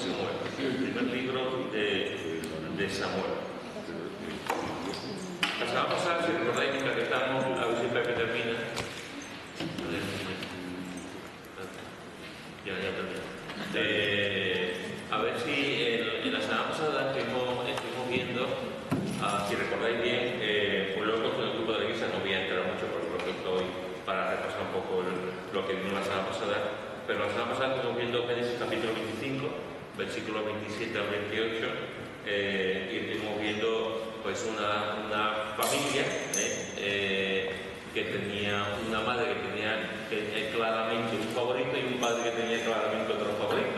Samuel, el primer libro de Samuel. La semana pasada, si recordáis, mientras que estamos, a ver si Pepe termina. Ya termina. A ver si en la semana pasada estuvimos viendo, si recordáis bien, pues luego con el grupo de la iglesia no voy a entrar mucho porque lo que estoy para repasar un poco lo que vimos la semana pasada, pero la semana pasada estuvimos viendo Génesis capítulo 25, versículos 27 al 28, y estuvimos viendo pues una familia que tenía una madre que tenía claramente un favorito y un padre que tenía claramente otro favorito.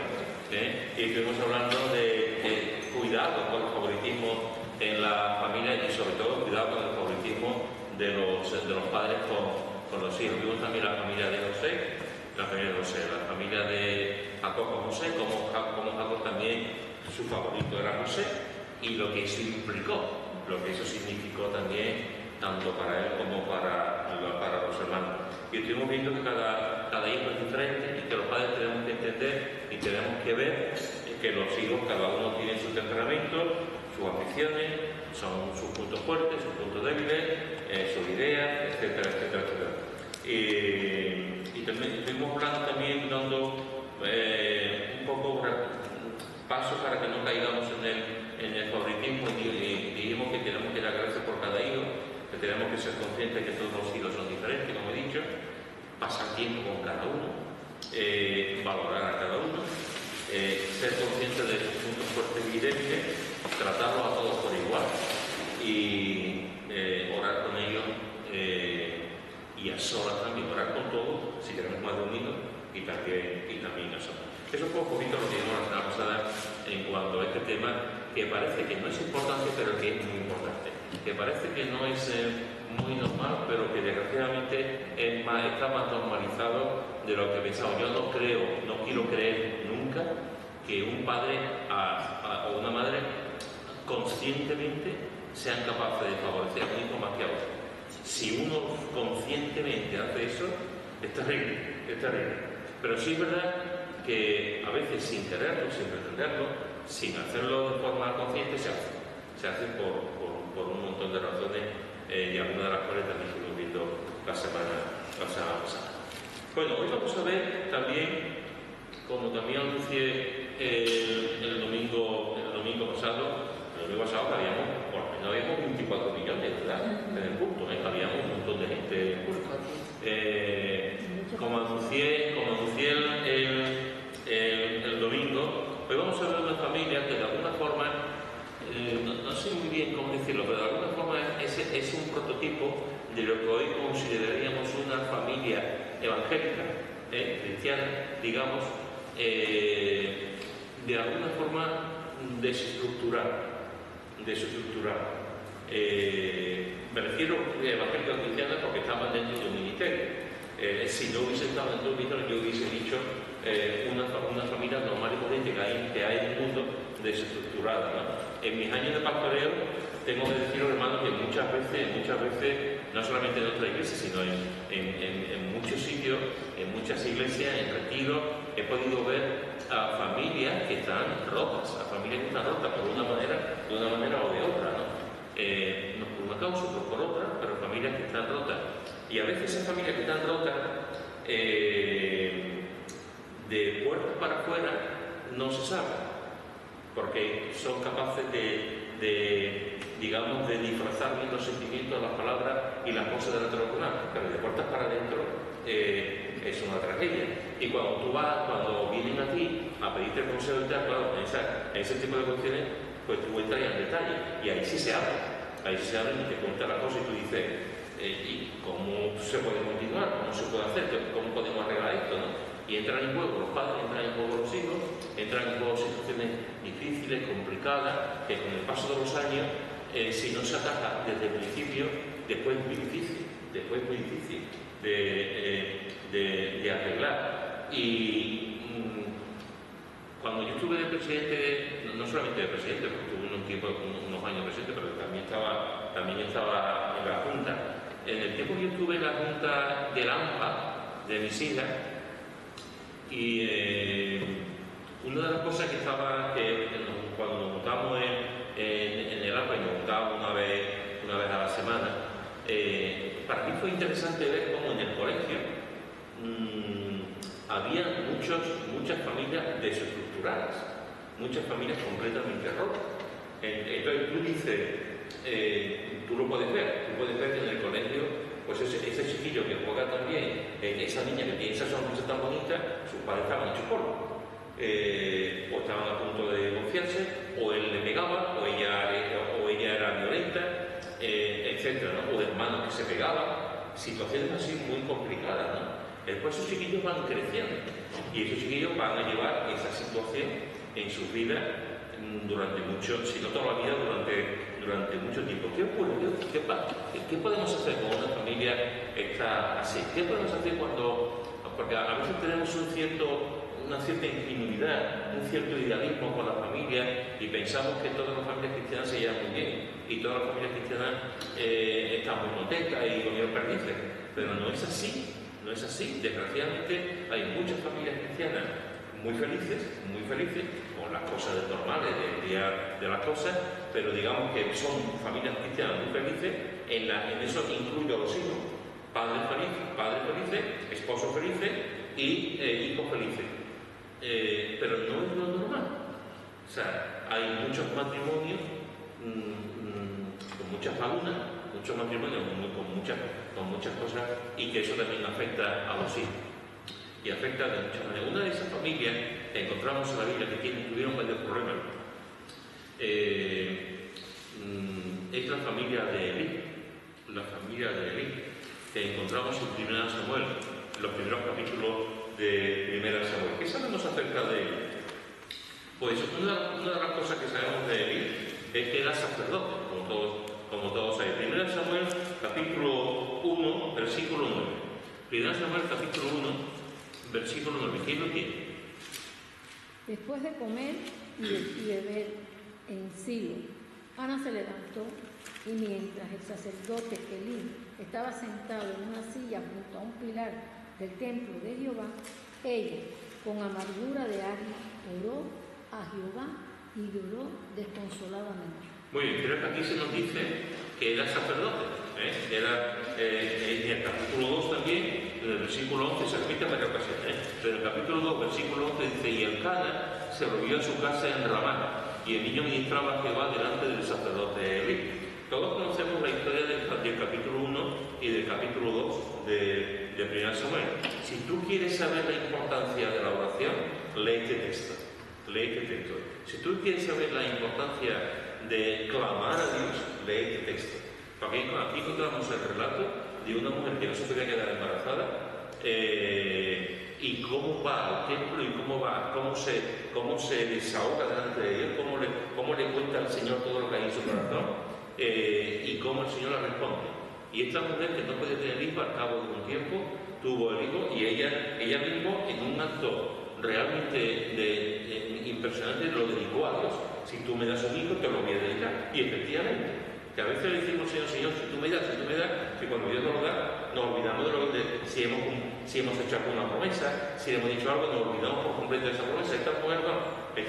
Y estuvimos hablando de cuidado con el favoritismo en la familia y sobre todo cuidado con el favoritismo de los padres con los hijos. Vimos también la familia de José, la familia de Jacob con José, como Jacob también su favorito era José, y lo que eso implicó, lo que eso significó también tanto para él como para los hermanos. Y estuvimos viendo que cada hijo es diferente y que los padres tenemos que entender y tenemos que ver que los hijos, cada uno tiene su temperamento, sus aficiones, son sus puntos fuertes, sus puntos débiles, sus ideas, etcétera, etcétera, etcétera. Y también estuvimos hablando también, dando un poco pasos para que no caigamos en el favoritismo, y dijimos que tenemos que dar gracias por cada hijo, que tenemos que ser conscientes que todos los hijos son diferentes, como he dicho, pasar tiempo con cada uno, valorar a cada uno, ser conscientes de sus puntos fuertes y débiles, tratarlos a todos por igual y orar con ellos, y a solas también, orar con todos si tenemos más de un hijo y también a solas. Eso fue un poquito lo que vimos la semana pasada en cuanto a este tema, que parece que no es importante, pero que es muy importante, que parece que no es muy normal, pero que desgraciadamente está más normalizado de lo que pensamos. Yo no quiero creer nunca que un padre o una madre conscientemente sean capaces de favorecer a un hijo más que a otro. Si uno conscientemente hace eso, es terrible, es terrible. Pero sí es verdad que a veces sin quererlo, sin pretenderlo, sin hacerlo de forma consciente, se hace por un montón de razones, y algunas de las cuales también estuvimos viendo la semana pasada. Bueno, hoy vamos a ver también, como también anuncié el domingo pasado que habíamos 24 millones, ¿verdad? En el culto, habíamos un montón de gente en el culto. Como anuncié el domingo, hoy vamos a ver una familia que de alguna forma, no sé muy bien cómo decirlo, pero de alguna forma es un prototipo de lo que hoy consideraríamos una familia evangélica, cristiana, digamos, de alguna forma desestructurada. Me refiero a evangélica cristiana porque estaban dentro de un ministerio. Si no hubiese estado dentro de un ministerio, yo hubiese dicho una familia normal y corriente que hay en el mundo desestructurada, ¿no? En mis años de pastoreo tengo que decir, hermanos, que muchas veces, no solamente en nuestra iglesia, sino en muchos sitios, en muchas iglesias, en retiros, he podido ver a familias que están rotas, por una manera o de otra, ¿no? No por una causa, no por otra, pero familias que están rotas. Y a veces esas familias que están rotas, de puertas para afuera, no se sabe, porque son capaces de disfrazar bien los sentimientos, las palabras y las cosas de la tradicional, pero de puertas para adentro es una tragedia. Y cuando vienen a ti a pedirte el consejo y tal, claro, en ese tipo de cuestiones, pues tú entras en detalle y ahí sí se abre y te cuentan las cosas y tú dices, ¿y cómo se puede continuar? ¿Cómo se puede hacer? ¿Cómo podemos arreglar esto? ¿No? Y entran en juego los padres, entran en juego los hijos, entran en juego situaciones difíciles, complicadas, que con el paso de los años, si no se ataca desde el principio, después es muy difícil de arreglar. Y cuando yo estuve de presidente, no solamente de presidente, porque estuve unos años presidente, pero también estaba en la Junta. En el tiempo que yo estuve en la Junta del AMPA, de mis hijas, y Una de las cosas que cuando nos juntamos en el APA y nos juntábamos una vez a la semana, para mí fue interesante ver cómo en el colegio había muchas familias desestructuradas, muchas familias completamente rotas. Entonces tú dices, tú lo puedes ver en el colegio, pues ese chiquillo que juega también, esa niña que tiene esa sonrisa tan bonita, sus padres estaban hechos polvo. O estaban a punto de divorciarse, o él le pegaba, o ella era violenta, etc., ¿no? O de hermanos que se pegaban, situaciones así muy complicadas, ¿no? Después esos chiquillos van creciendo y esos chiquillos van a llevar esa situación en sus vidas durante mucho, si no toda la vida, durante mucho tiempo. ¿Qué ocurre? ¿Qué podemos hacer cuando una familia está así? ¿Qué podemos hacer porque a veces tenemos una cierta ingenuidad, un cierto idealismo con la familia y pensamos que todas las familias cristianas se llevan muy bien y todas las familias cristianas están muy contentas y con ellos perdices, pero no es así. No es así. Desgraciadamente hay muchas familias cristianas muy felices, con las cosas normales del día de las cosas, pero digamos que son familias cristianas muy felices, en eso incluyo a los hijos, padres felices, esposos felices y hijos felices. Pero no es lo normal. O sea, hay muchos matrimonios con muchas lagunas, muchos matrimonios con muchas cosas, y que eso también afecta a los hijos. Y afecta de muchas maneras. Una de esas familias que encontramos en la Biblia que tuvieron varios problemas es la familia de Elí. La familia de Elí, que encontramos en 1 Samuel, los primeros capítulos de 1 Samuel. ¿Qué sabemos acerca de él? Pues una de las cosas que sabemos de Elí es que era sacerdote, como todos saben. 1 Samuel, capítulo 1, versículo 9. 1 Samuel, capítulo 1, versículo 9. ¿Quién lo tiene? Después de comer y beber en Silo, Ana se levantó y mientras el sacerdote Elí estaba sentado en una silla junto a un pilar del templo de Jehová, ella, con amargura de alma, oró a Jehová y lloró desconsoladamente. Muy bien, creo que aquí se nos dice que era sacerdote. Era en el capítulo 2 también, en el versículo 11, se repite en varias ocasiones, pero en el capítulo 2, versículo 11 dice: y Elcana se volvió a su casa en Ramá, y el niño ministraba a Jehová delante del sacerdote Elí. Todos conocemos la historia del capítulo 1 y del capítulo 2 de 1 Samuel. Si tú quieres saber la importancia de la oración, lee este texto. Si tú quieres saber la importancia de clamar a Dios, lee este texto. Porque aquí encontramos el relato de una mujer que no se podía quedar embarazada, y cómo va al templo y cómo se desahoga delante de Dios, cómo le cuenta al Señor todo lo que hay en su corazón, y cómo el Señor la responde. Y esta mujer, que no podía tener hijo, al cabo de un tiempo tuvo el hijo, y ella mismo, en un acto realmente impresionante, lo dedicó a Dios. Si tú me das un hijo, te lo voy a dedicar. Y efectivamente, que a veces le decimos: Señor, si tú me das, que cuando Dios nos lo da, nos olvidamos si hemos hecho alguna promesa, si le hemos dicho algo, nos olvidamos por completo de esa promesa. Esta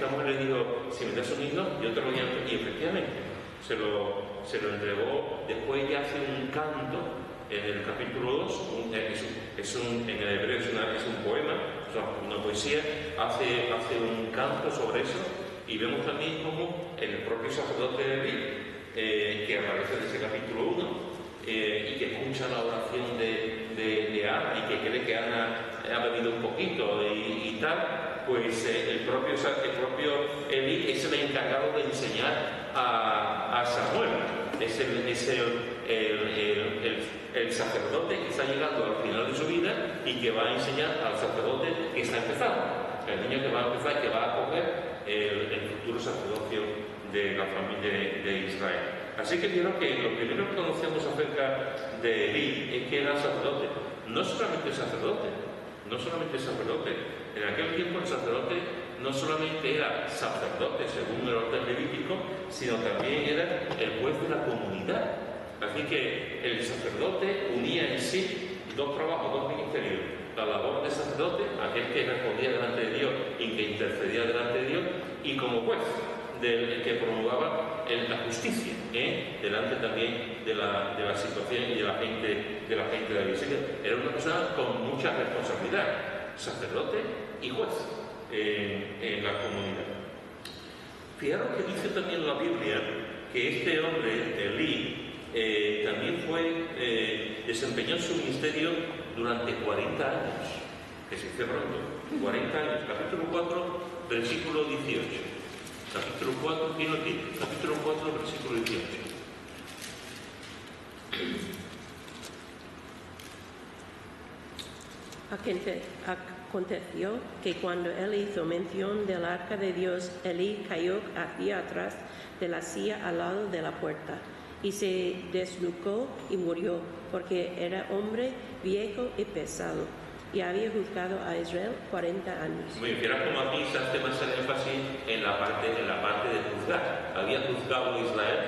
mujer le dijo: si me das un hijo, yo te lo voy a dar. Y efectivamente se lo entregó. Después ya hace un canto en el capítulo 2, en el hebreo es un poema, una poesía, hace un canto sobre eso, y vemos también cómo el propio sacerdote de Elí, que aparece en ese capítulo 1, y que escucha la oración de Ana, y que cree que Ana ha bebido un poquito y tal, pues el propio Elí es el encargado de enseñar a Samuel. Es el sacerdote que está llegando al final de su vida y que va a enseñar al sacerdote que está empezando, el niño que va a empezar, que va a acoger el futuro sacerdocio de la familia de Israel. Así que creo que lo primero que conocemos acerca de Elí es que era sacerdote. No solamente sacerdote. En aquel tiempo el sacerdote no solamente era sacerdote según el orden levítico, sino también era el juez de la comunidad. Así que el sacerdote unía en sí dos trabajos, dos ministerios: la labor de sacerdote, aquel que respondía delante de Dios y que intercedía delante de Dios, y como juez, del que promulgaba la justicia, delante también de la situación y de la gente de la iglesia. Era una persona con mucha responsabilidad, sacerdote y juez en la comunidad. Fijaros que dice también la Biblia que este hombre, Elí, también desempeñó su ministerio durante 40 años, que se dice pronto, 40 años. Capítulo 4, versículo 18. Capítulo 4, ¿quién lo tiene? Capítulo 4, versículo 18. Aconteció que cuando él hizo mención del arca de Dios, Elí cayó hacia atrás de la silla al lado de la puerta, y se desnucó y murió, porque era hombre viejo y pesado, y había juzgado a Israel 40 años. Muy bien, fíjate como aquí se hace más el énfasis en la parte de juzgar. Había juzgado a Israel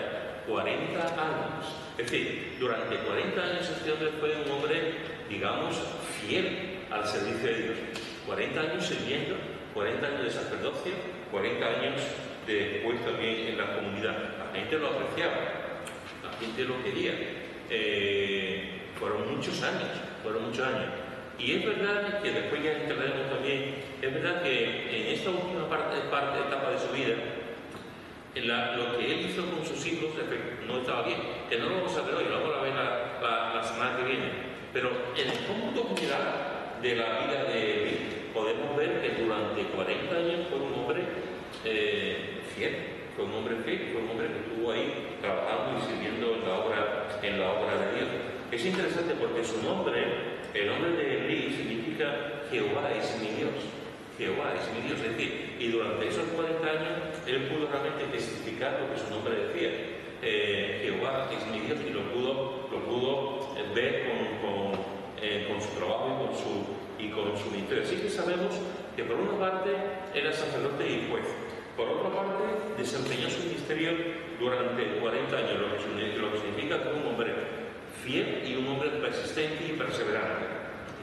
40 años. Es decir, durante 40 años este hombre fue un hombre, digamos, fiel al servicio de Dios. 40 años sirviendo, 40 años de sacerdocio, 40 años después también en la comunidad. La gente lo apreciaba, la gente lo quería. Fueron muchos años. Y es verdad que después ya entenderemos también, es verdad que en esta última etapa de su vida, lo que él hizo con sus hijos no estaba bien, que no lo vamos a ver hoy, lo vamos a ver la semana que viene, pero en el cómputo general de la vida de él podemos ver que durante 40 años fue un hombre fiel, fue un hombre que estuvo ahí trabajando y sirviendo en la obra de Dios. Es interesante porque su nombre, el nombre de Elí, significa Jehová es mi Dios. Jehová es mi Dios. Es decir, y durante esos 40 años él pudo realmente testificar lo que su nombre decía. Jehová es mi Dios, y lo pudo ver con su trabajo y con su ministerio. Así que sabemos que por una parte era sacerdote y juez. Por otra parte, desempeñó su ministerio durante 40 años, lo que significa que un hombre fiel y un hombre persistente y perseverante,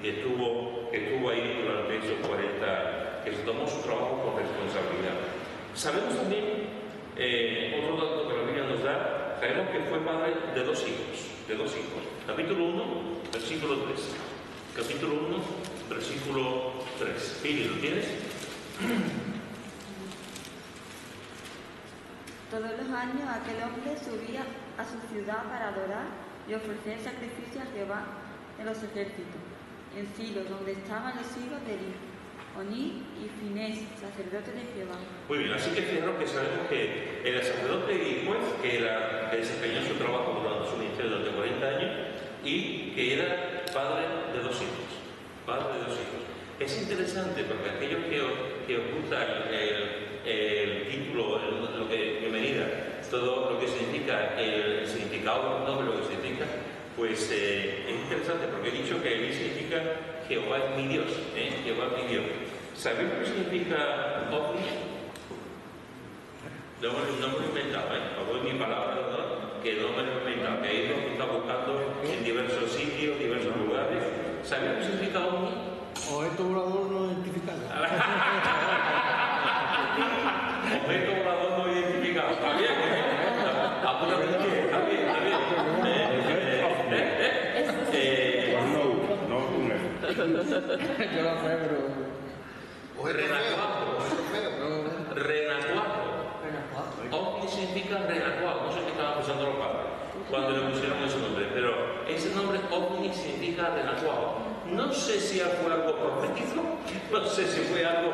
que estuvo ahí durante esos 40 años, que se tomó su trabajo con responsabilidad. Sabemos también, otro dato que la Biblia nos da, sabemos que fue padre de dos hijos. Capítulo 1, versículo 3. Capítulo 1, versículo 3. Pili, ¿lo tienes? Todos los años aquel hombre subía a su ciudad para adorar y ofrecer sacrificio a Jehová de los ejércitos, en Silo, donde estaban los hijos de Elí, Oní y Finés, sacerdotes de Jehová. Muy bien, así que fijaros que sabemos que era sacerdote y juez, que desempeñó su trabajo durante su ministerio durante 40 años, y que era padre de dos hijos. Es interesante porque aquellos que os gusta el título, lo que me diga, todo lo que significa, el significado del nombre, lo que significa, pues es interesante porque he dicho que Elí significa Jehová es mi Dios, Jehová es mi Dios. ¿Sabéis lo que significa ovni? No me lo he inventado, os doy mi palabra, ¿no? Que no me lo he inventado, que ahí lo está buscando en diversos sitios, diversos lugares. ¿Sabéis lo que significa ovni? Objeto volador no identificado. Objeto volador no identificado. Está bien, está bien. Yo lo sé, pero... Renacuajo. Ovni significa renacuajo. No sé qué estaban pensando los padres cuando le pusieron ese nombre, pero ese nombre ovni significa renacuajo. No sé si fue algo profético, no sé si fue algo,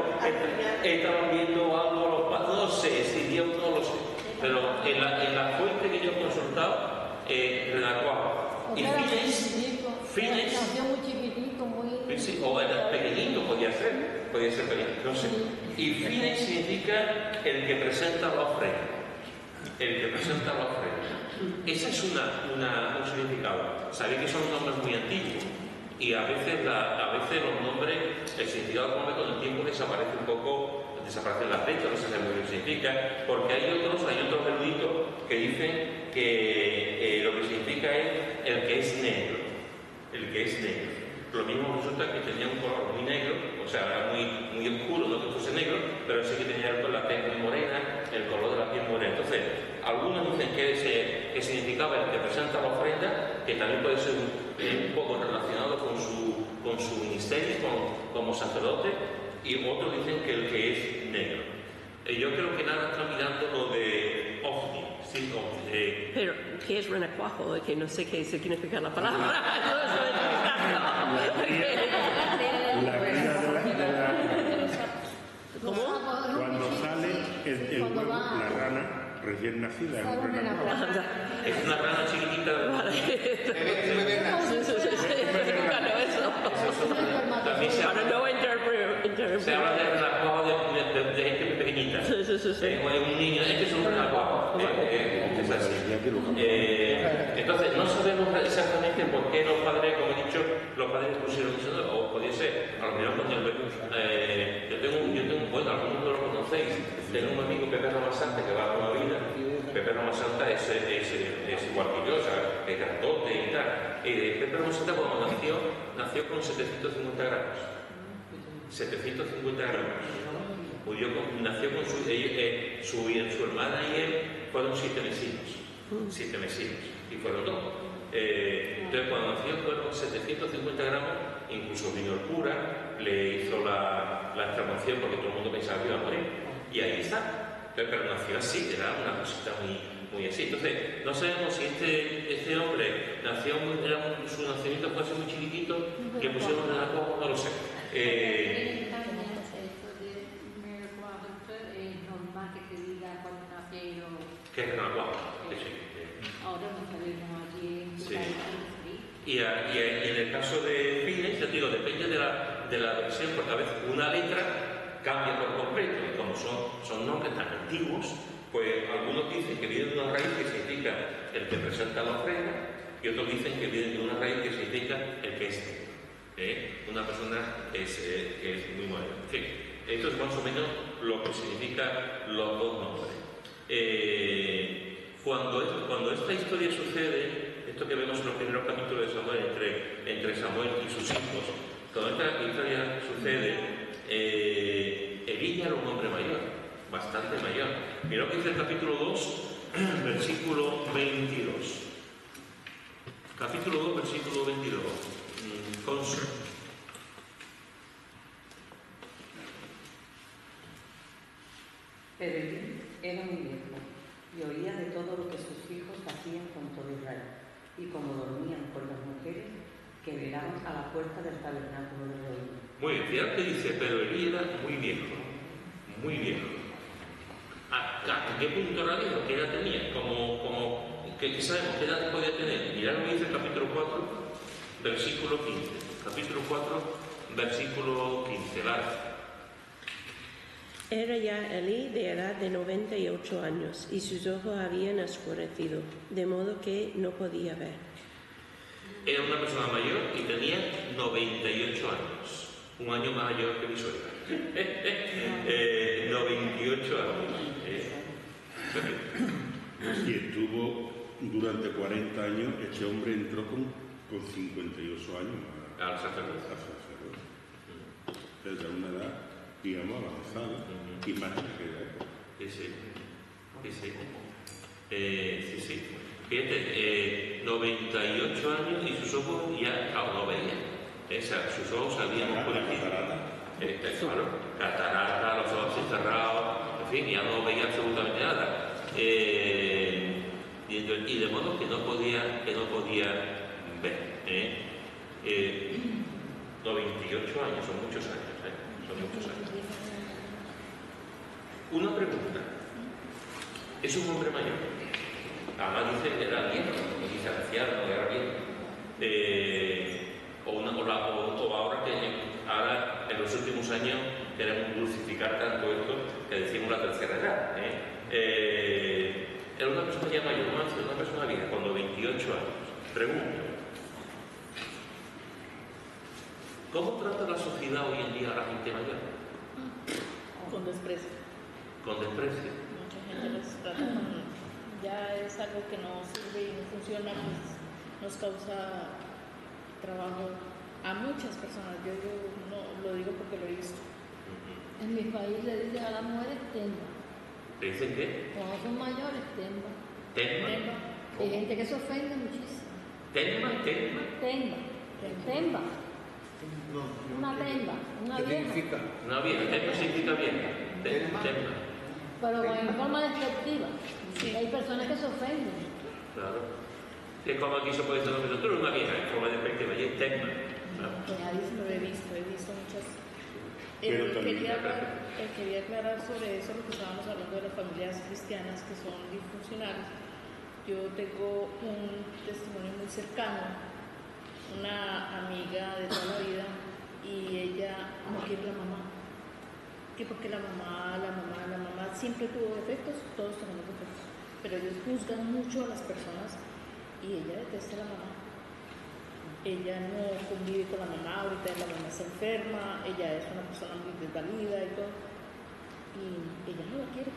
estaban viendo algo los padres, no sé, si Dios no lo sé, pero en la fuente que yo he consultado, renacuajo. Y Fines, nació muy chiquitito, muy... Sí, o era pequeñito, podía ser pequeñito, no sé. Y Fines significa el que presenta la ofrenda. Ese es un significado. Sabéis que son nombres muy antiguos. Y a veces los nombres, el significado con el tiempo desaparece un poco, desaparecen las fechas, no se sabe muy bien qué significa, porque hay otros eruditos que dicen que lo que significa es el que es negro. Lo mismo resulta que tenía un color muy negro, o sea, era muy oscuro, no que fuese negro, pero sí que tenía la tez muy morena, el color de la piel morena. Entonces, algunos dicen que significaba el que presenta la ofrenda, que también puede ser un poco relacionado con su ministerio como sacerdote, y otros dicen que el que es negro. Yo creo que nada está mirando lo de ovni, sí, Pero, ¿qué es renacuajo? Que no sé qué significa la palabra. La cría de la ¿Cómo? cuando sale el Cuando huevo, va- la rana recién nacida. Sale es un en la renacuajo. planta. es una rana chiquitita. Significa no eso. También se Para habla, no interpretar. se habla de renacuajo de gente muy pequeñita. Sí. Un niño, este es un renacuajo. Es así. Entonces, no sabemos exactamente por qué los padres, como he dicho, los padres pusieron eso, o podía ser, a lo mejor con el yo tengo, bueno, algunos no lo conocéis, tengo un amigo, Pepe Ramasanta, que va toda la vida. Pepe Ramasanta es igual que yo, o sea, es grandote y tal. Pepe Ramasanta cuando nació con 750 gramos. 750 gramos. Nació con su hermana y él fueron 7 vecinos. 7 vecinos. Y fueron 2. Entonces, cuando nació fue con 750 gramos, incluso vino el cura, le hizo la extremación porque todo el mundo pensaba que iba a morir. Y ahí está. Pero nació así, era una cosita muy así. Entonces, no sabemos si este hombre nació, su nacimiento fue así muy chiquitito, que pusieron en la copa, no lo sé. ¿Qué es una copa? Sí. Y en el caso de Phoenix, les digo, depende de la versión, porque a veces una letra cambia por completo, y como son nombres tan antiguos, pues algunos dicen que vienen de una raíz que significa el que presenta la ofrenda, y otros dicen que vienen de una raíz que significa el que es una persona que es muy moderna. En fin, esto es más o menos lo que significa los dos nombres. Cuando esta historia sucede, esto que vemos en los primeros capítulos de Samuel, entre Samuel y sus hijos, cuando esta historia sucede, Elí ya era un hombre mayor, bastante mayor. Mira lo que dice el capítulo 2, versículo 22. Capítulo 2, versículo 22. Consul. Pero Elí era muy viejo y oía de todo lo que sus hijos hacían con todo Israel, y como dormían con las mujeres que velaban a la puerta del tabernáculo de reunión. Muy bien, fíjate que dice, pero Elí era muy viejo, muy viejo. ¿A qué punto era viejo? ¿Qué edad tenía? ¿Qué sabemos? ¿Qué edad podía tener? Mirad lo que dice el capítulo 4, versículo 15. Capítulo 4, versículo 15. Lara. Era ya Elí de edad de 98 años y sus ojos habían oscurecido, de modo que no podía ver. Era una persona mayor y tenía 98 años. Un año más mayor que mi suegra. 98 años. Y estuvo durante 40 años, este hombre entró con 58 años Al sacerdote. a sacerdote. Desde una edad, digamos, avanzada y más que Sí. Fíjate, 98 años y sus ojos ya no veían. Sus ojos salían oscurecidos. Claro, catarata, los ojos así cerrados, en fin, ya no veía absolutamente nada. Y de modo que no podía ver. 98 años, son muchos años. Son muchos años. Una pregunta. ¿Es un hombre mayor? Además dice que era viejo, no dice anciano, era viejo. Ahora en los últimos años queremos dulcificar tanto esto que decimos la tercera edad. Era una persona ya mayor, una persona vieja, cuando 28 años. Pregunto. ¿Cómo trata la sociedad hoy en día a la gente mayor? Con desprecio. Con desprecio. Mucha gente los trata con... Ya es algo que no sirve y no funciona, pues nos causa trabajo a muchas personas. Yo no lo digo porque lo he visto. En mi país le dicen a las mujeres temba. ¿Te dicen qué? Cuando son mayores, temba. ¿Tema? Hay gente que se ofende muchísimo. ¿Tema? Temba. Temba. Una temba. Una ¿Qué vieja. significa? Una vieja. ¿Tema significa vieja? Tema. Pero en forma despectiva. Hay personas que se ofenden. Claro. Es como aquí se puede decir, no, tú eres una vieja en forma despectiva, y es tema. Claro. Lo he visto muchas. Pero también- Quería aclarar sobre eso, lo que estábamos hablando de las familias cristianas que son disfuncionales. Yo tengo un testimonio muy cercano, una amiga de toda la vida, y ella no quiere la mamá. Que porque la mamá siempre tuvo defectos, todos tenemos defectos, pero ellos juzgan mucho a las personas y ella detesta a la mamá. Ella no convive con la mamá, ahorita la mamá está enferma, ella es una persona muy desvalida y todo, y ella no la quiere.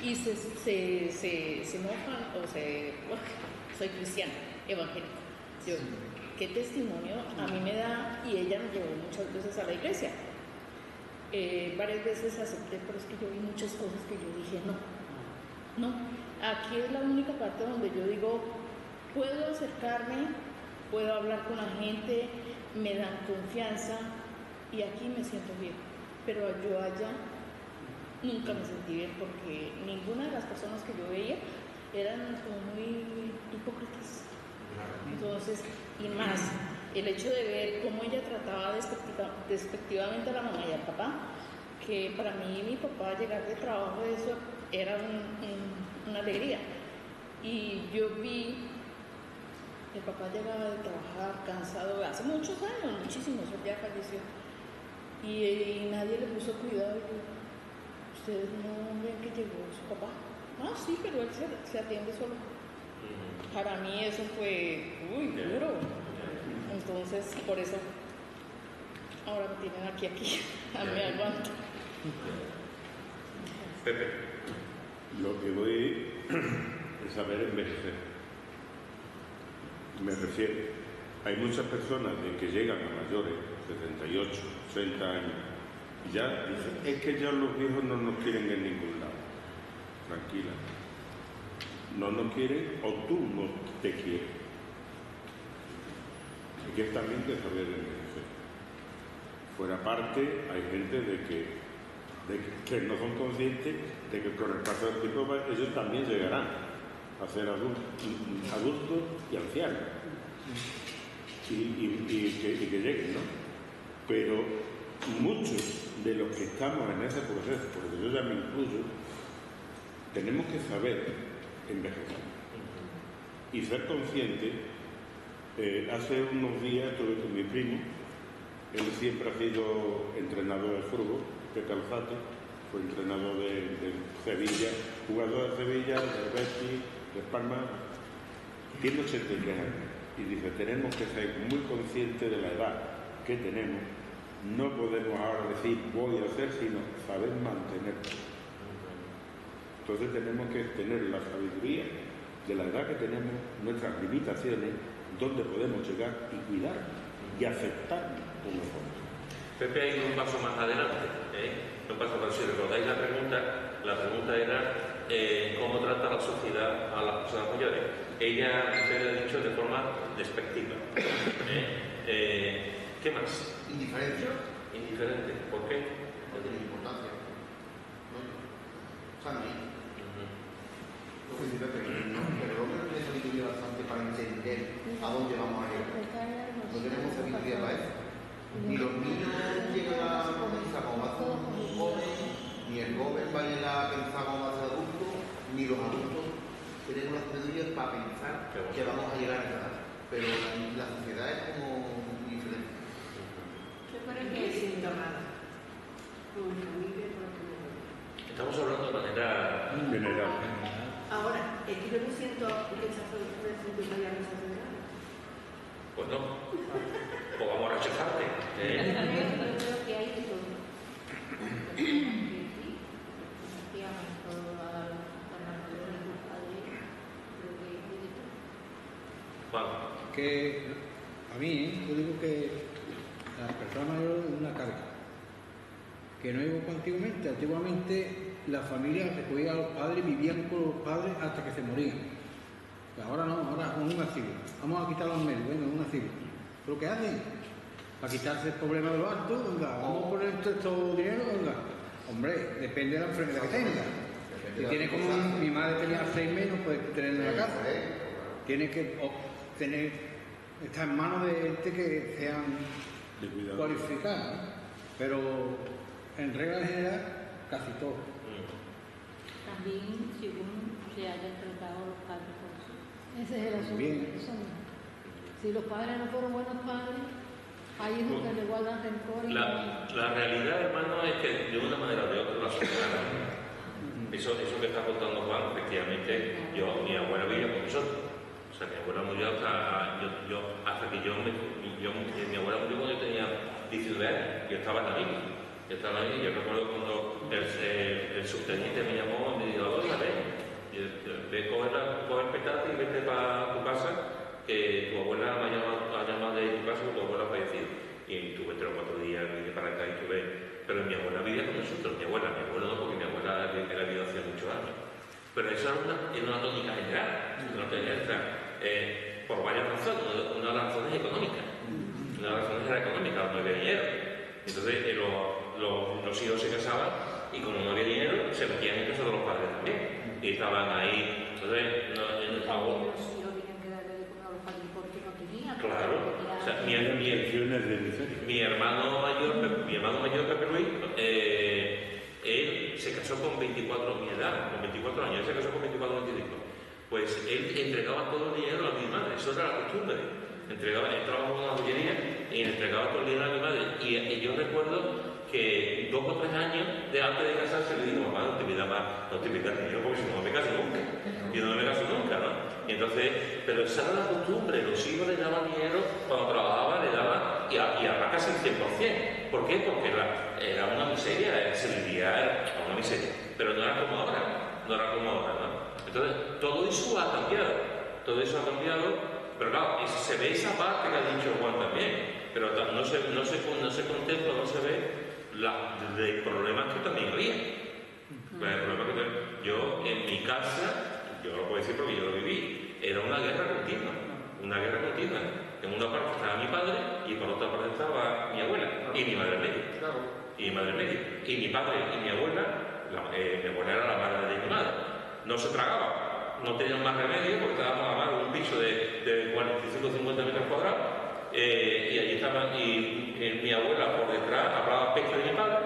Y se enojan o soy cristiana, evangélica. Yo, ¿qué testimonio a mí me da? Y ella nos llevó muchas veces a la iglesia. Varias veces acepté, pero es que yo vi muchas cosas que yo dije, no. Aquí es la única parte donde yo digo, puedo acercarme, puedo hablar con la gente, me dan confianza y aquí me siento bien. Pero yo allá nunca me sentí bien porque ninguna de las personas que yo veía eran como muy hipócritas. Entonces, y más, el hecho de ver cómo ella trataba despectivamente a la mamá y al papá, que para mí mi papá llegar de trabajo, eso era una alegría. Y yo vi, el papá llegaba de trabajar cansado, hace muchos años, muchísimos, él ya falleció, y nadie le puso cuidado. Y ustedes no ven que llegó su papá. Ah, sí, pero él se atiende solo. Para mí eso fue duro. Entonces, por eso ahora me tienen aquí, a mí aguanto. Pepe. Lo que voy es saber envejecer. Me refiero, hay muchas personas de que llegan a mayores, 78, 60 años, y ya dicen, es que ya los viejos no nos quieren en ningún lado. Tranquila. No nos quieren o tú no te quieres. Hay que también que saber envejecer. Fuera parte, hay gente de que no son conscientes de que con el paso del tiempo ellos también llegarán a ser adultos y ancianos. Y que lleguen, ¿no? Pero muchos de los que estamos en ese proceso, porque yo ya me incluyo, tenemos que saber envejecer y ser conscientes. Hace unos días estuve con mi primo, él siempre ha sido entrenador de fútbol, de Calzate, fue entrenador de Sevilla, jugador de Sevilla, del Betis, de Palma, tiene 83 años y dice, tenemos que ser muy conscientes de la edad que tenemos, no podemos ahora decir voy a hacer, sino saber mantenerlo. Entonces tenemos que tener la sabiduría de la edad que tenemos, nuestras limitaciones, dónde podemos llegar y cuidar y aceptar como somos. Pepe ha ido un paso más adelante, un paso más. Si recordáis la pregunta era cómo trata la sociedad a las personas mayores. Ella se ha dicho de forma despectiva. ¿Qué más? Indiferencia. Indiferente. ¿Por qué? No tiene importancia. También. Lo que dice Pepe, ¿no? Pero el hombre no tiene sabiduría bastante para entender a dónde vamos a llegar. No tenemos sabiduría para eso. Ni los niños llegan a pensar cómo va a ser un joven, ni el joven va a llegar a pensar cómo va a ser adulto, ni los adultos tenemos la sabiduría para pensar que vamos a llegar a esa edad. Pero la sociedad es como diferente. Yo creo que es sintomada. Con mi familia, por lo que me voy. Estamos hablando de manera General. Ahora, es que yo me siento rechazo de ya no se hace nada. pues no. Pues vamos a rechazarte. Yo creo que hay de todo. Juan. Que a mí, yo digo que la persona mayor es una carga. Que no es igual que antiguamente. Antiguamente la familia recogía a los padres, vivían con los padres hasta que se morían. Pero ahora no, ahora con un asilo. Vamos a quitar los medios, venga, un asilo. ¿Pero qué hacen? Para quitarse el problema de los altos, venga, vamos a poner todo dinero, venga. Hombre, depende de la enfermedad que tenga. Si tiene como mi madre tenía Alzheimer, no puede tenerlo en la casa. Tiene que está en manos de gente que sean cualificados, ¿no? Pero en regla general, casi todo. También según se hayan tratado los padres con sus hijos. Ese es el asunto. Bien. Si los padres no fueron buenos padres, hay hijos que le guardan rencor. La realidad, hermano, es que de una manera o de otra la sociedad. Eso que está contando Juan, efectivamente, mi abuela vivía con nosotros. O sea, mi abuela murió hasta que mi abuela murió cuando yo tenía 19 años. Yo estaba en la misma. Yo recuerdo cuando el subteniente me llamó y me dijo, oye, ve, coge el petate y vete para tu casa, que tu abuela me ha llamado de tu casa porque tu abuela ha fallecido. Y tuve 3 o 4 días, vine para acá y tuve... Pero mi abuela vivía con nosotros, mi abuela no, porque mi abuela era viuda hace muchos años. Pero eso era una tónica general, por varias razones. Una de las razones económicas. Una de las razones era económica, no había dinero. Entonces los hijos se casaban y como no había dinero, se metían en casa de los padres también. Y estaban ahí. Entonces, claro, o sea, mi hermano mayor, Pepe Luis, él se casó con 24, mi edad, con 24 años, él se casó con 24 o 25. Pues él entregaba todo el dinero a mi madre, eso era la costumbre. Él trabajaba en una joyería y entregaba todo el dinero a mi madre. Y yo recuerdo que 2 o 3 años antes de casarse le digo, mamá, no te pidas dinero porque si no me caso nunca. Y no me caso nunca, ¿no? Y entonces, pero esa era la costumbre, los hijos le daban dinero, cuando trabajaba le daban, y a casi el 100%. ¿Por qué? Porque era una miseria, se vivía a una miseria. Pero no era como ahora, ¿no? Entonces, todo eso ha cambiado, pero claro, se ve esa parte que ha dicho Juan también, pero no se contempla, no se ve de problemas que también había. Yo en mi casa, yo lo puedo decir porque yo lo viví, era una guerra continua. En una parte estaba mi padre y por otra parte estaba mi abuela y mi madre medio. Y mi padre y mi abuela, mi abuela era la madre de mi madre. No se tragaba, no tenían más remedio porque estábamos a mano un piso de 45 o 50 metros cuadrados. Y allí estaban, y mi abuela por detrás hablaba pesca de mi padre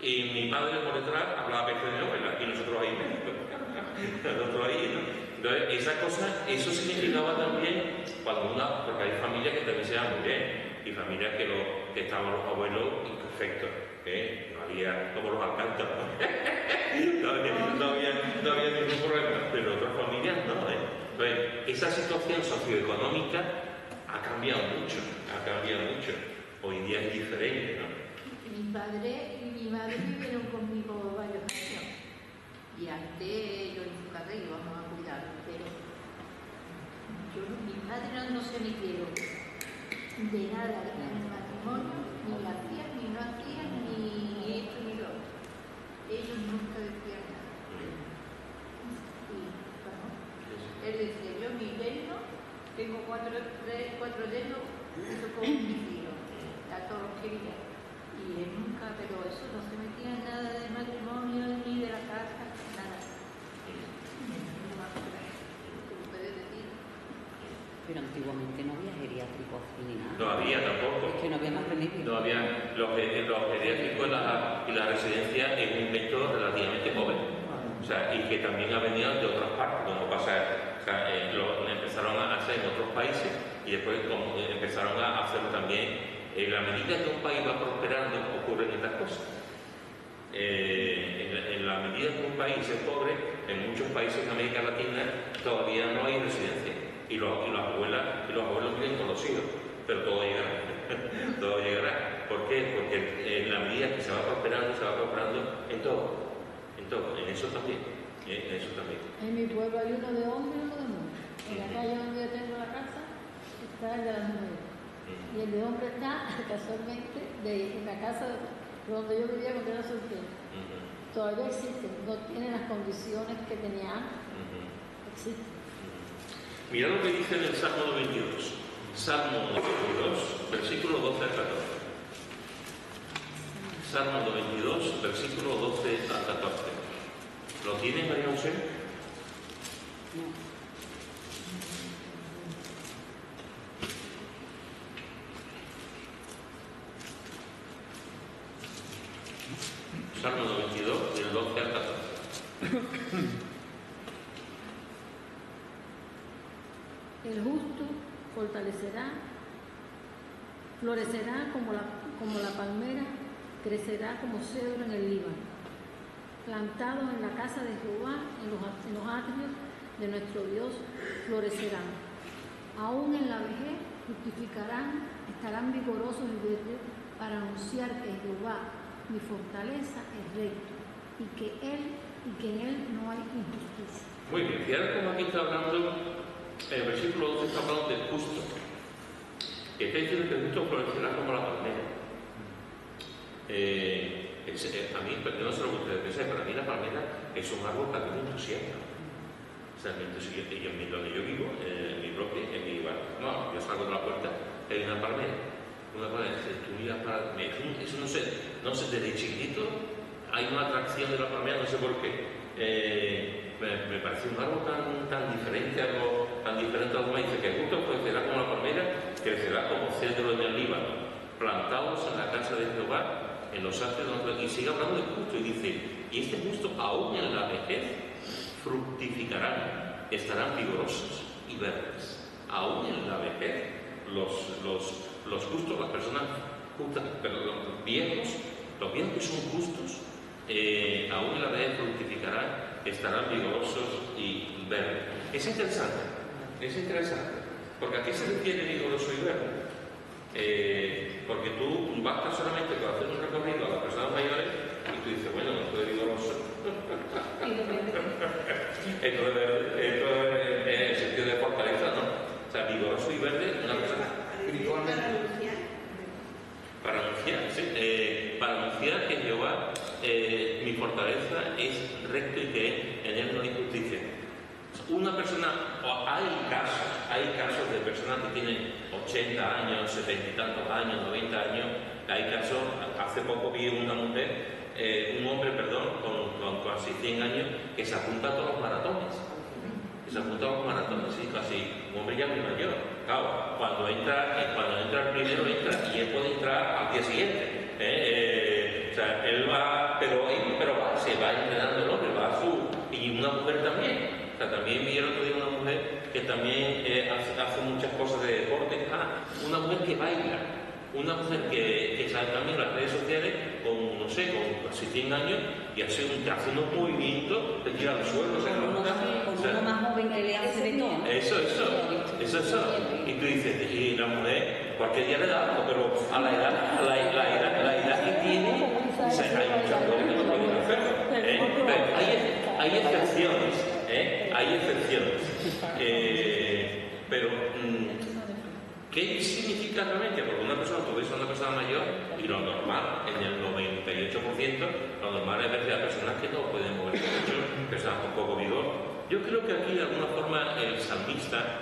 y mi padre por detrás hablaba pesca de mi abuela y nosotros ahí ¿no? Entonces esa cosa, eso significaba también porque hay familias que también se dan muy bien y familias que estaban los abuelos imperfectos, no había como los alcántaros no había ningún problema, pero otras familias no, Entonces esa situación socioeconómica ha cambiado mucho. Hoy día es diferente, ¿no? Mi padre y mi madre vivieron conmigo varios años. Y antes ellos en su casa íbamos a cuidarlos, pero mi padre no se metieron de nada en el matrimonio, ni hacían, ni no hacían, ni esto ni lo otro. Ellos nunca decían nada. Y bueno, él decía, yo mi yerno, tengo 4 yernos, eso como mis hijos, a todos los quería. Y él nunca, pero eso no se metía en nada de matrimonio, ni de la casa, nada. Pero antiguamente no había geriátricos ni nada. No había tampoco. Es que no había más remedio. No había. Los geriátricos y la residencia es un invento relativamente joven. O sea, y que también ha venido de otras partes, como pasa. O sea, lo empezaron a hacer en otros países y después empezaron a hacerlo también. En la medida que un país va prosperando, ocurren estas cosas. En la medida que un país es pobre, en muchos países de América Latina todavía no hay residencia. Y los abuelos viven con los hijos, pero todo llegará. ¿Por qué? Porque en la medida que se va prosperando en todo. En eso también. En mi pueblo hay uno de hombre y uno de mujer. En la calle donde yo tengo la casa está el de las mujeres. Y el de hombre está casualmente en la casa donde yo vivía cuando era soltero. Todavía existen, no tienen las condiciones que tenía antes. Existen. Mira lo que dice en el Salmo 92. Salmo 92, versículo 12 al 14. Salmo 92, versículo 12 al 14. ¿Lo tiene María José? Salmo 92, del 12 al 14. El justo fortalecerá, florecerá como la palmera, crecerá como cedro en el Líbano. Plantados en la casa de Jehová, en los atrios de nuestro Dios, florecerán. Aún en la vejez fructificarán, estarán vigorosos y verdes para anunciar que Jehová, mi fortaleza, es recto y que en él no hay injusticia. Muy bien, fíjate cómo aquí está hablando, en el versículo 12 está hablando del justo. Y está diciendo que el justo florecerá como la palmera. A mí, yo no sé lo que ustedes piensan, para mí la palmera es un árbol que a mí me entusiasma. O sea, donde yo vivo, en mi bloque, no, yo salgo de la puerta, hay una palmera. Una palmera, eso no sé, desde chiquitito hay una atracción de la palmera, no sé por qué. Me parece un árbol tan diferente a los demás. Dice que justo crecerá como la palmera, crecerá como cedro en el Líbano, plantados en la casa de Jehová, en los atrios de nuestro. Y sigue hablando de justo y dice, y este justo aún en la vejez fructificarán, estarán vigorosos y verdes. Aún en la vejez los justos, las personas justas, pero los viejos que son justos, aún en la vejez fructificarán, estarán vigorosos y verdes. Es interesante, porque aquí se refiere vigoroso y verde. Porque tú basta solamente con hacer un recorrido a las personas mayores y tú dices, bueno, no estoy vigoroso. Entonces, en el sentido de fortaleza, ¿no? O sea, vigoroso y verde, una persona para anunciar, sí. Para anunciar que Jehová, mi fortaleza, es recto y que en él no hay justicia. Una persona, hay casos de personas que tienen 80 años, 70 y tantos años, 90 años. Hay casos, hace poco vi un hombre, con casi 100 años, que se apunta a todos los maratones. Sí, casi un hombre ya muy mayor. Claro, cuando entra el primero, entra y él puede entrar al día siguiente. O sea, él va, pero va, se va entrenando el hombre, va a y una mujer también. O sea, también vi el otro día una mujer que también hace muchas cosas de deporte. Una mujer que baila, una mujer que sale también en las redes sociales con casi 100 años y hace unos movimientos, te tira al suelo, se levanta. Como una más joven que le hace de todo. Eso. Y tú dices, y la mujer, cualquier día le da algo, pero a la edad que tiene, hay muchas mujeres que no pueden hacerlo. Hay excepciones. Hay excepciones. Pero, ¿qué significa realmente? Porque una persona, tú ves a una persona mayor y lo normal, en el 98%, lo normal es ver a personas que no pueden moverse mucho, personas con poco vigor. Yo creo que aquí de alguna forma el salmista,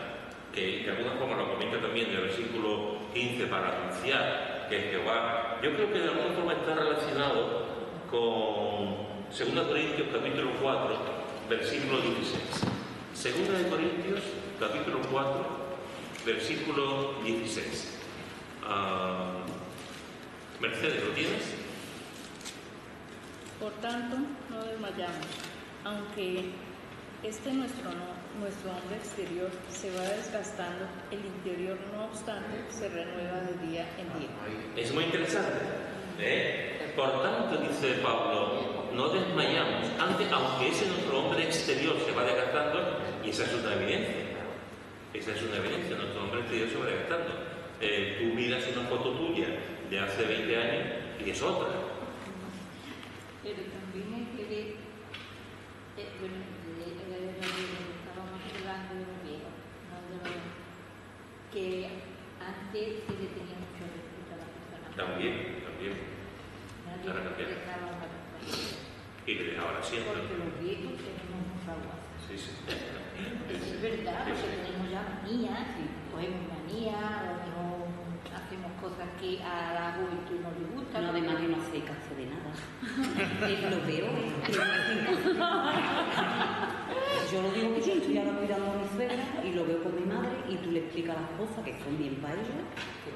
que de alguna forma lo comenta también en el versículo 15 para anunciar que Jehová, yo creo que de alguna forma está relacionado con 2 Corintios capítulo 4, versículo 16. 2 Corintios capítulo 4, versículo 16. Mercedes, ¿lo tienes? Por tanto, no desmayamos, aunque nuestro hombre exterior se va desgastando, el interior, no obstante, se renueva de día en día. Es muy interesante. Por tanto, dice Pablo, no desmayamos, aunque nuestro hombre exterior se va desgastando, y esa es una evidencia. Nuestro hombre exterior se va desgastando. Tú miras una foto tuya de hace 20 años y es otra. Pero también hay que ver, estábamos hablando de los viejos, no de los que antes se le siento. Porque los viejos tenemos mucha agua. Sí, sí. Es verdad, porque tenemos ya manías, y cogemos manías, o no hacemos cosas que a la juventud no le gustan. No, además que no hace caso de nada. Es lo peor, es que no hacen caso. Yo lo digo que yo estoy ahora cuidando a mi suegra y lo veo con mi madre y tú le explicas las cosas que son bien para ellos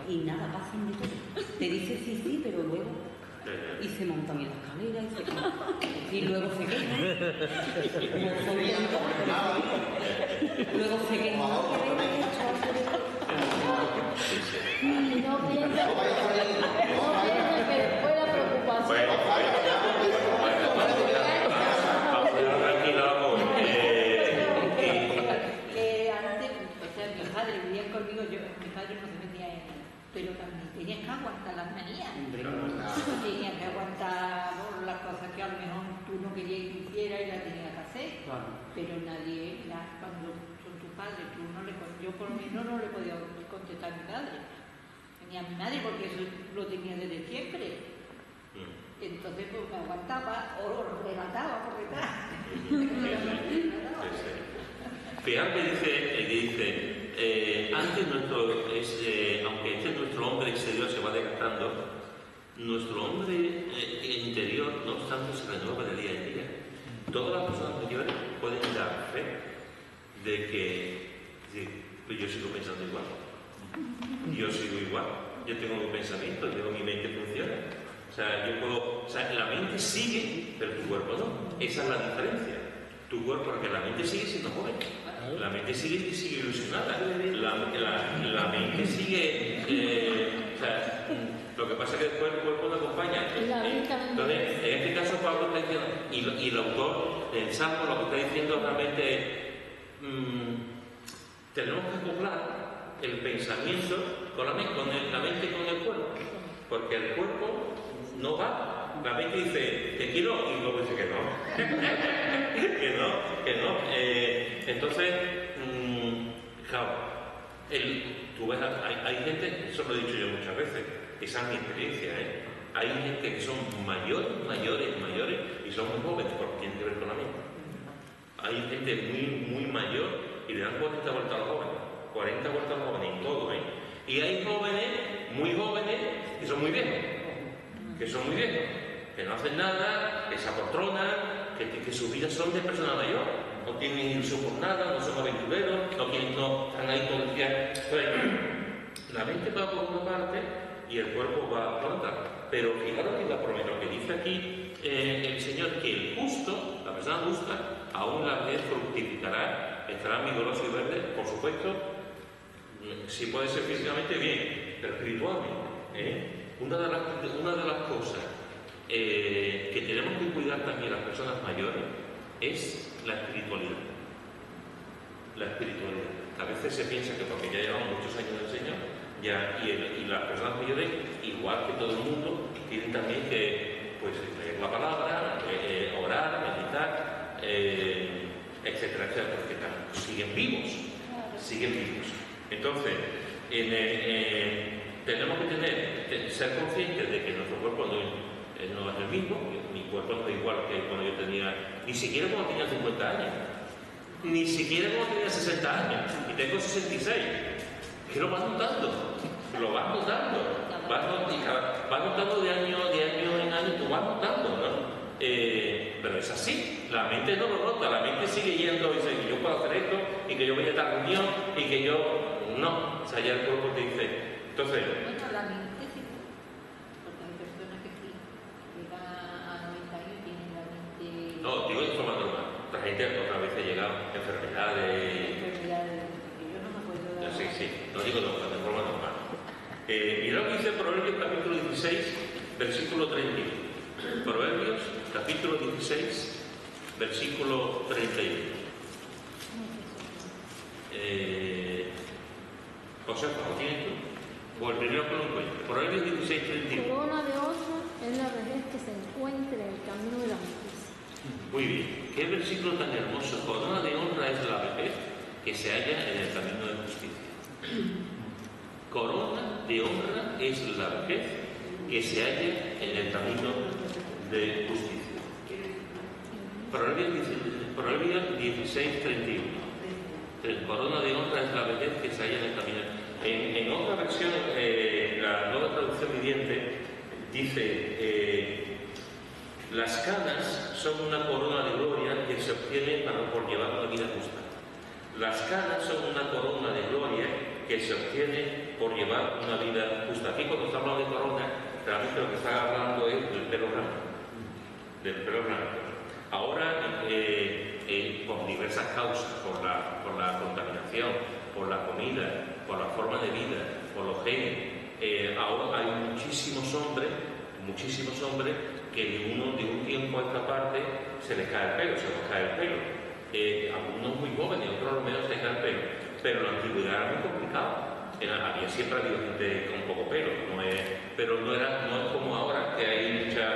y nada, pasan de todo. Te dice sí, sí, pero luego y se montan en la escalera y luego se quejan. Luego se quejan. Y no piensa que después la preocupación. Antes, o sea, mi padre vivía conmigo, mi padre no se metía en él, pero también tenías que aguantar las manías. Tenías que aguantar las cosas que a lo mejor tú no querías que hiciera y las tenías que hacer. Pero nadie, cuando son tus padres, yo por lo menos no le podía contestar a mi padre, ni a mi madre, porque eso lo tenía desde siempre. Entonces pues me aguantaba o lo relataba por detrás. Fijaos que dice antes aunque nuestro hombre exterior se va desgastando, nuestro hombre interior, no obstante, se renueva de día en día. Todas las personas mayores pueden dar fe de que pues yo sigo pensando igual, yo sigo igual, yo tengo mi pensamiento, mi mente funciona. O sea, la mente sigue, pero tu cuerpo no. Esa es la diferencia. Tu cuerpo, porque la mente sigue siendo joven. La mente sigue ilusionada. La mente sigue... lo que pasa es que después el cuerpo no acompaña. Entonces, en este caso Pablo está diciendo, y el autor del Salmo lo que está diciendo realmente tenemos que acoplar el pensamiento con la mente con el cuerpo. Porque el cuerpo no va. La mente dice, te quiero, y luego dice que no. que no. Entonces, claro, tú ves, hay gente, eso lo he dicho yo muchas veces, esa es mi experiencia, hay gente que son mayores, y son muy jóvenes, porque tiene que ver con la mente. Hay gente muy mayor, y le dan 40 vueltas a los jóvenes, 40 vueltas a los jóvenes, en todo, Y hay jóvenes, muy jóvenes, que son muy viejos, que no hacen nada, que se apotronan, que sus vidas son de persona mayor, no tienen ilusión por nada, no son aventureros, no están ahí todo el día. La mente va por una parte y el cuerpo va por otra. Pero fijaros que lo que dice aquí el Señor, que el justo, la persona justa, aún la vez fructificará, estará vigoroso y verde, por supuesto, si puede ser físicamente bien, pero espiritualmente. Una de las cosas que tenemos que cuidar también las personas mayores es la espiritualidad. La espiritualidad. A veces se piensa que porque ya llevamos muchos años en el Señor, y las personas mayores, igual que todo el mundo, tienen también que leer la palabra, orar, meditar, etcétera, etcétera, porque siguen vivos. Entonces, tenemos que ser conscientes de que nuestro cuerpo no es el mismo, mi cuerpo no es igual que cuando yo tenía, ni siquiera cuando tenía 50 años, ni siquiera cuando tenía 60 años, y tengo 66, que lo vas notando, vas notando de año en año, tú vas notando, ¿no? Pero es así, la mente no lo nota, la mente sigue yendo y dice que yo puedo hacer esto, y que yo voy a esta reunión, y que yo... No, o sea, ya el cuerpo te dice... Entonces... Bueno, la mente sí, porque hay personas que sí, llegan a 90 años y tienen la mente... No, digo de forma normal. Otra gente otra vez ha llegado enfermedades... Yo no me acuerdo... Sí, no digo de forma normal. Mirad lo que dice Proverbios capítulo 16, versículo 31. Proverbios capítulo 16, versículo 31. José, ¿lo tienes tú? O el primero que lo encuentre. Proverbios 16, 31. Corona de honra es la vejez que se encuentra en el camino de la justicia. Muy bien. ¿Qué versículo tan hermoso? Corona de honra es la vejez que se halla en el camino de justicia. Corona de honra es la vejez que se halla en el camino de justicia. Proverbios 16:31. Corona de honra es la vejez que se halla en el camino. En otra versión, la nueva traducción viviente dice: las canas son una corona de gloria que se obtiene por llevar una vida justa. Las canas son una corona de gloria que se obtiene por llevar una vida justa. Aquí cuando estamos hablando de corona, realmente lo que está hablando es del pelo blanco. Del pelo blanco. Ahora, por diversas causas, por la contaminación, por la comida, por la forma de vida, por los genes, ahora hay muchísimos hombres que de un tiempo a esta parte se les cae el pelo, algunos muy jóvenes, otros a lo menos se les cae el pelo, pero en la antigüedad era muy complicado. Siempre ha habido gente con poco pelo, pero no es como ahora, que hay muchas,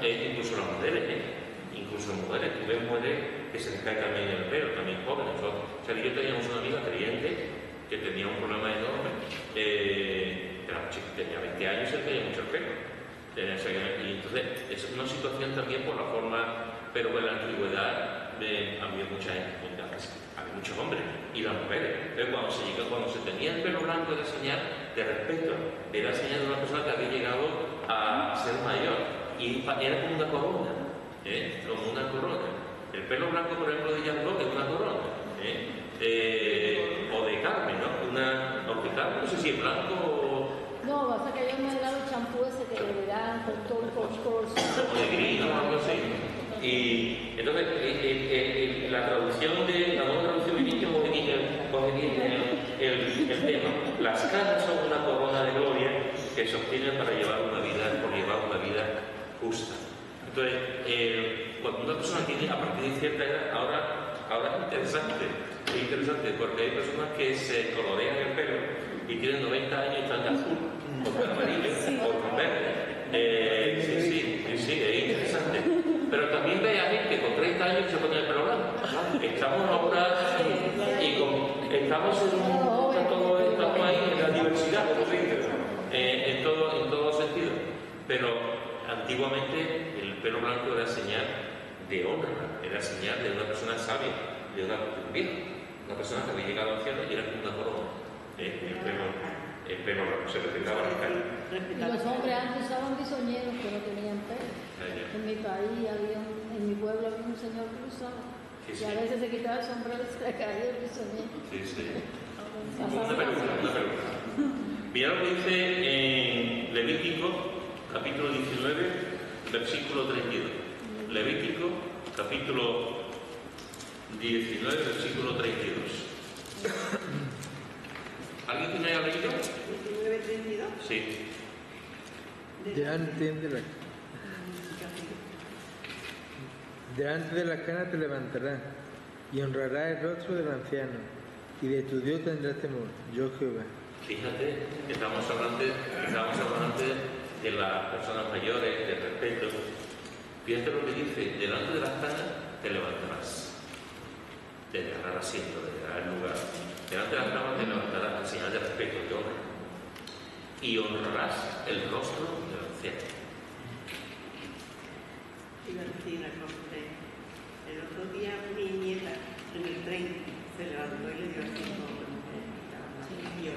incluso las mujeres, tú ves mujeres que se les cae también el pelo, también jóvenes. Yo teníamos una amiga creyente que tenía un problema enorme, tenía 20 años y se le caía mucho el pelo. Y entonces es una situación también por la forma, pero en la antigüedad había muchos hombres y las mujeres. Pero cuando se tenía el pelo blanco era señal de respeto, era señal de una persona que había llegado a ser mayor y era como una corona, como una corona. El pelo blanco, por ejemplo, de Yandó es una corona, o de Carmen, ¿no? O de Carmen, no sé si es blanco o... No, pasa que yo me he dado el champú ese que le dan con todo el color. O de gris, o algo así. Y entonces, la nueva traducción viviente coge el tema. Las canas son una corona de gloria que se obtiene por llevar una vida justa. Entonces, cuando una persona tiene, a partir de cierta edad, ahora es interesante, porque hay personas que se colorean el pelo y tienen 90 años y están de azul, o de amarillo, o con verde. Sí, es interesante. Pero también ve a gente con 30 años que se pone el pelo blanco. Estamos ahora estamos ahí en la diversidad, como se dice, en todos sentidos. Pero antiguamente el pelo blanco era señal de honra, era señal de una persona sabia, de una persona que había llegado a anciana y era como una corona. El pelo blanco se respetaba la cara. Y los hombres antes usaban bisoñeros que no tenían pelo. En mi país en mi pueblo había un señor que lo usaba. Y a veces se quitaba el sombrero y se le caía el bisoñero. Una peluca. Mira lo que dice en Levítico, capítulo 19, versículo 32. Levítico, capítulo 19, versículo 32. ¿Alguien tiene algo leído? 19:32. Sí. Delante de la cana te levantarás y honrarás el rostro del anciano, y de tu Dios tendrás temor, yo Jehová. Fíjate, estamos hablando de las personas mayores, de respeto. Fíjate lo que dice: delante de las canas te levantarás, te darás asiento, te darás lugar. Delante de las canas te levantarás, en señal de respeto, de honra, y honrarás el rostro del anciano. Iba a decir una cosa. El otro día mi nieta en el tren se levantó y le dio así como y yo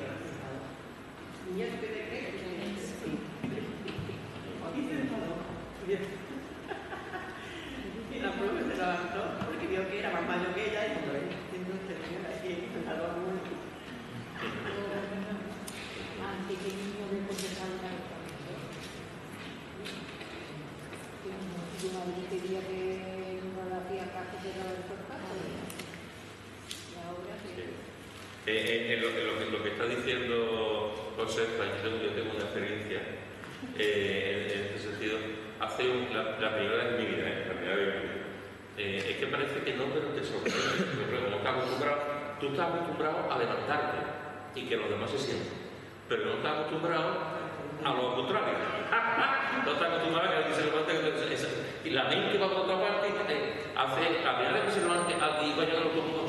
niña, ¿qué te crees? Sí. Y se enfadó. Y la prueba se levantó porque vio que era más mayor que ella y dijo, siendo este señor aquí en el salón mucho. Antes que niño de salga yo me quería que no la hacía caso de la del portazo. Y ahora Lo que está diciendo José, yo tengo una experiencia en este sentido. Hace la primera vez en mi vida, es que parece que no, pero te sorprende. Tú estás acostumbrado a levantarte y que los demás se sienten, pero no estás acostumbrado a lo contrario. No estás acostumbrado a que alguien se levante y la mente va por otra parte hace la primera vez que se levante alguien va a llegar a todo el mundo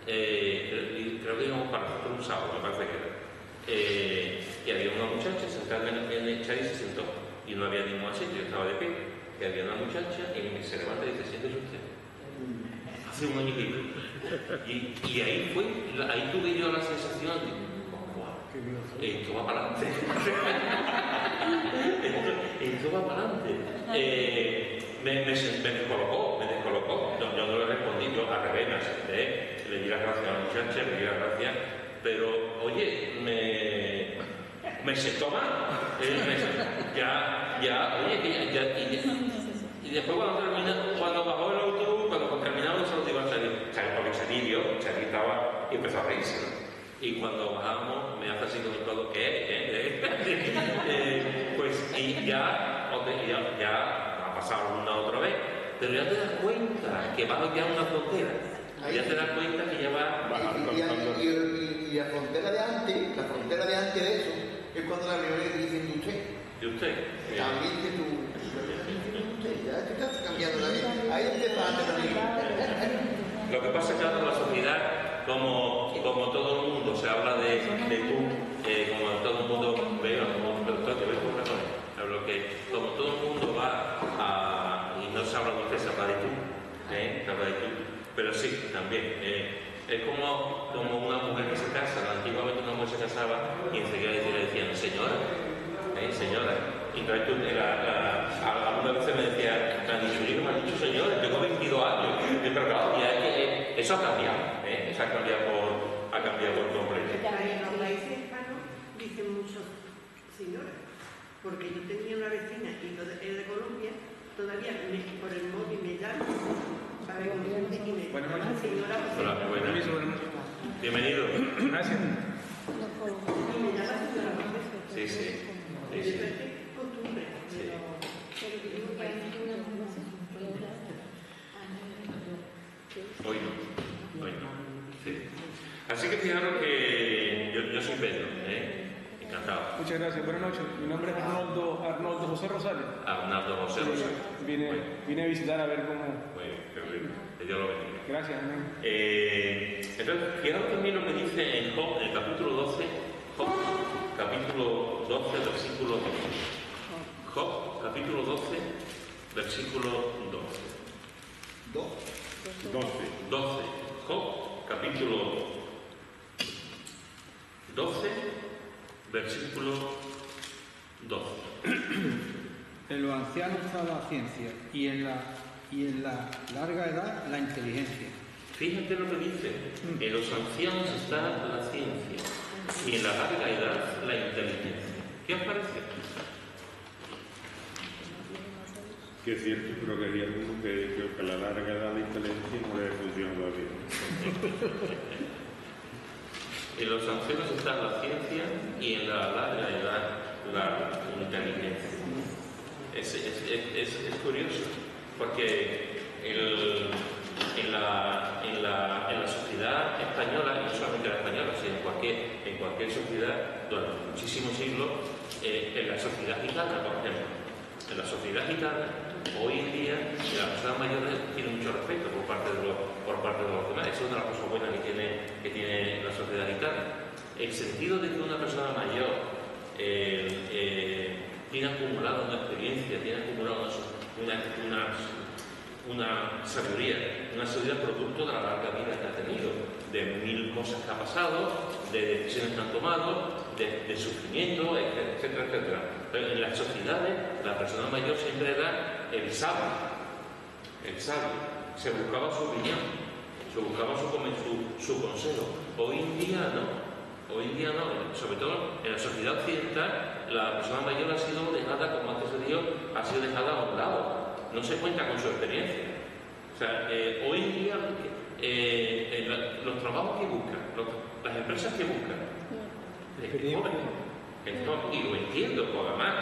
creo que íbamos para hacer un sábado, me parece que era. Y había una muchacha sentada en el char y se sentó. Y no había ningún asiento, yo estaba de pie. Y había una muchacha y se levanta y dice: siéntese usted. hace un año y pico. Y ahí tuve yo la sensación de, esto va para adelante. esto va para adelante. Me descolocó. No, yo no le respondí, yo al revés, me acepté, le di las gracias a la muchacha, le di las gracias, pero oye, me sentó mal. Y después cuando bajó el autobús, cuando terminamos, se lo digo a Chari, porque Chari estaba y empezó a reírse, ¿no? Y cuando bajamos, me hace así con el codo, pues y ya ha pasado una otra vez, pero ya te das cuenta que vas a quedar una frontera. Ya te das cuenta que ya va bajando. Y la frontera de antes de eso, es cuando la primera vez dicen de usted. ¿De usted? También que tú. Ya te estás cambiando la vida. Ahí empezaste también. Lo que pasa es que ahora la sociedad, como todo el mundo se habla de tú, como todo el mundo ve, como todo el mundo va y no se habla de usted, se habla de tú. Se habla de tú. Pero sí, también. Es como una mujer que se casa. Antiguamente una mujer se casaba y enseguida le decían, señora. Y entonces alguna vez me decía, me ha dicho señora, tengo 22 años. Pero claro, ya eso ha cambiado. Eso ha cambiado por completo. En los países hispanos dicen mucho señora. Porque yo tenía una vecina y es de Colombia, todavía por el móvil me llama. Buenas noches. Hola, buenas. Bienvenido. Gracias. Sí. Hoy no. Sí. Así que fijaros que yo soy Pedro, encantado. Muchas gracias, buenas noches. Mi nombre es Arnoldo José Rosales. Arnoldo José Rosales. Vine a visitar a ver cómo. Muy bien, que Dios lo bendiga. Gracias, amén. Entonces, fijaros también lo que dice en Job, en el capítulo 12, Job, capítulo 12, versículo 12. Job, capítulo 12, versículo 12. 12. Job, capítulo 12, versículo 12. En los ancianos está la ciencia y en la larga edad la inteligencia. Fíjate lo que dice. En los ancianos está la ciencia y en la larga edad la inteligencia. ¿Qué os parece? Que es cierto, pero que hay algunos que a la larga edad la inteligencia no le funciona todavía. En los ancianos está la ciencia y en la larga edad la inteligencia. Es curioso, porque en la sociedad española, y no solamente la española, sino en cualquier sociedad durante muchísimos siglos, en la sociedad gitana, por ejemplo, en la sociedad gitana, hoy en día la persona mayor tiene mucho respeto por parte de los demás. Esa es una de las cosas buenas que tiene la sociedad gitana. El sentido de que una persona mayor tiene acumulado una experiencia, tiene acumulado una sabiduría producto de la larga vida que ha tenido, de 1000 cosas que ha pasado, de decisiones que han tomado, de sufrimiento, etcétera, etcétera. Pero en las sociedades, la persona mayor siempre era el sabio. Se buscaba su opinión, se buscaba su consejo. Hoy en día no, sobre todo en la sociedad occidental, la persona mayor ha sido dejada, como antes se dijo, ha sido dejada a un lado. No se cuenta con su experiencia. O sea, hoy en día los trabajos que buscan, las empresas que buscan, y lo entiendo, porque además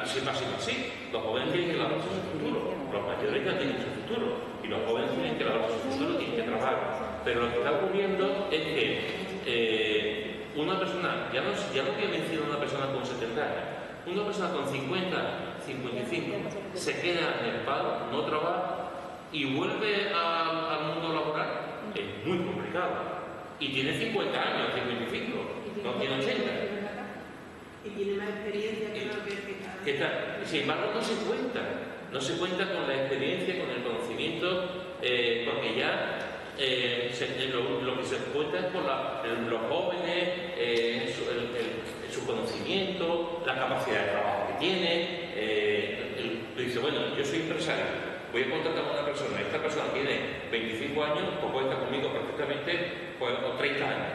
siempre ha sido así. Los jóvenes tienen que labrarse su futuro, los mayores ya tienen su futuro, y los jóvenes tienen que labrarse su futuro, tienen que trabajar. Pero lo que está ocurriendo es que una persona, ya no voy a mencionar una persona con 70 años, una persona con 50, 55, se queda en el paro, no trabaja y vuelve al mundo laboral. Es muy complicado. Y tiene 50 años, 55, no tiene 80. Y tiene más experiencia que lo que está. Sin embargo, no se cuenta con la experiencia, con el conocimiento, porque ya lo que se cuenta es por los jóvenes, su conocimiento, la capacidad de trabajo que tiene. Dice, bueno, yo soy empresario, voy a contratar a una persona, esta persona tiene 25 años, pues puede estar conmigo perfectamente pues, o 30 años.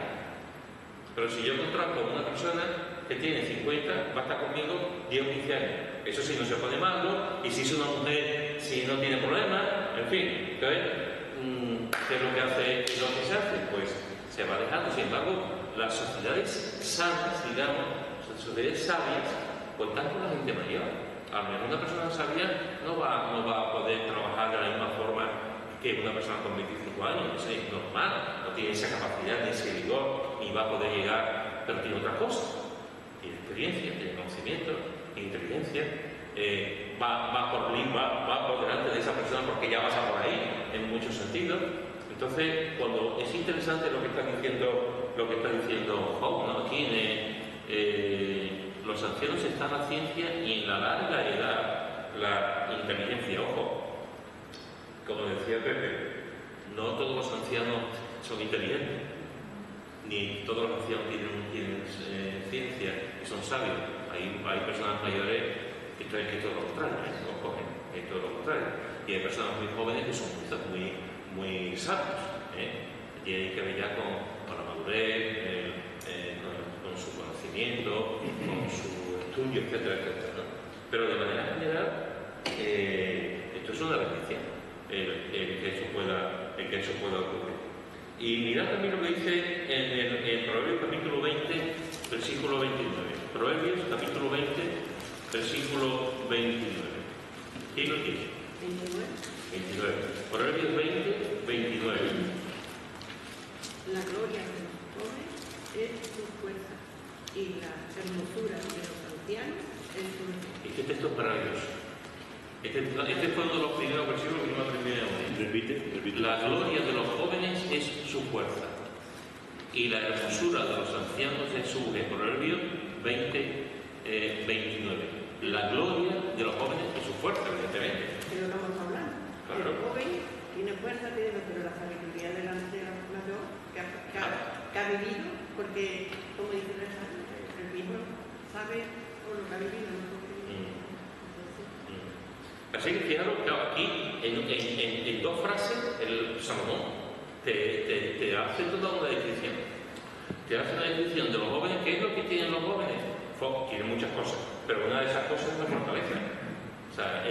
Pero si yo contrato a una persona que tiene 50, va a estar conmigo 10 o 15 años. Eso sí, no se pone malo, y si es una mujer, si no tiene problemas, en fin. Entonces, ¿qué es lo que se hace? Pues se va dejando. Sin embargo, las sociedades sanas, digamos, las sociedades sabias, cuentan con la gente mayor. A lo mejor una persona sabia no va a poder trabajar de la misma forma que una persona con 25 años, eso es normal, no tiene esa capacidad, ni ese vigor, ni va a poder llegar, pero tiene otra cosa. Tiene experiencia, tiene conocimiento, tiene inteligencia, va por delante de esa persona porque ya pasa por ahí, en muchos sentidos. Entonces, cuando es interesante lo que está diciendo Job, ¿no? Aquí los ancianos están en la ciencia y en la larga edad la inteligencia. Ojo, como decía Pepe, no todos los ancianos son inteligentes, ni todos los ancianos tienen ciencia y son sabios. Hay personas mayores que es todo lo contrario, ojo, es todo lo contrario. Y hay personas muy jóvenes que son muy sabios, tienen que ver ya con la madurez, con su conocimiento, con su estudio, etcétera, etcétera, ¿no? Pero de manera general, esto es una bendición, el que eso pueda ocurrir. Y mirad también lo que dice en Proverbios capítulo 20, versículo 29. Proverbios capítulo 20, versículo 29. ¿Quién lo tiene? 29. Proverbios 20, 29. La gloria de los jóvenes es su fuerza y la hermosura de los ancianos es su defensa. Este texto es maravilloso. Este fue uno de los primeros versículos que yo me aprendí de hoy. Repite. La gloria de los jóvenes es su fuerza y la hermosura de los ancianos es su Proverbios 20, 29. La gloria de los jóvenes es su fuerza, evidentemente. Pero no estamos hablando. Claro. El joven tiene fuerza, pero la sabiduría delante de la mayor que ha vivido, porque, como dice el mismo sabe o lo que ha vivido. Así que fijaros que aquí, en dos frases, el Salomón te hace toda una descripción. Te hace una descripción de los jóvenes. ¿Qué es lo que tienen los jóvenes? Tienen muchas cosas, pero una de esas cosas es la fortaleza. O sea,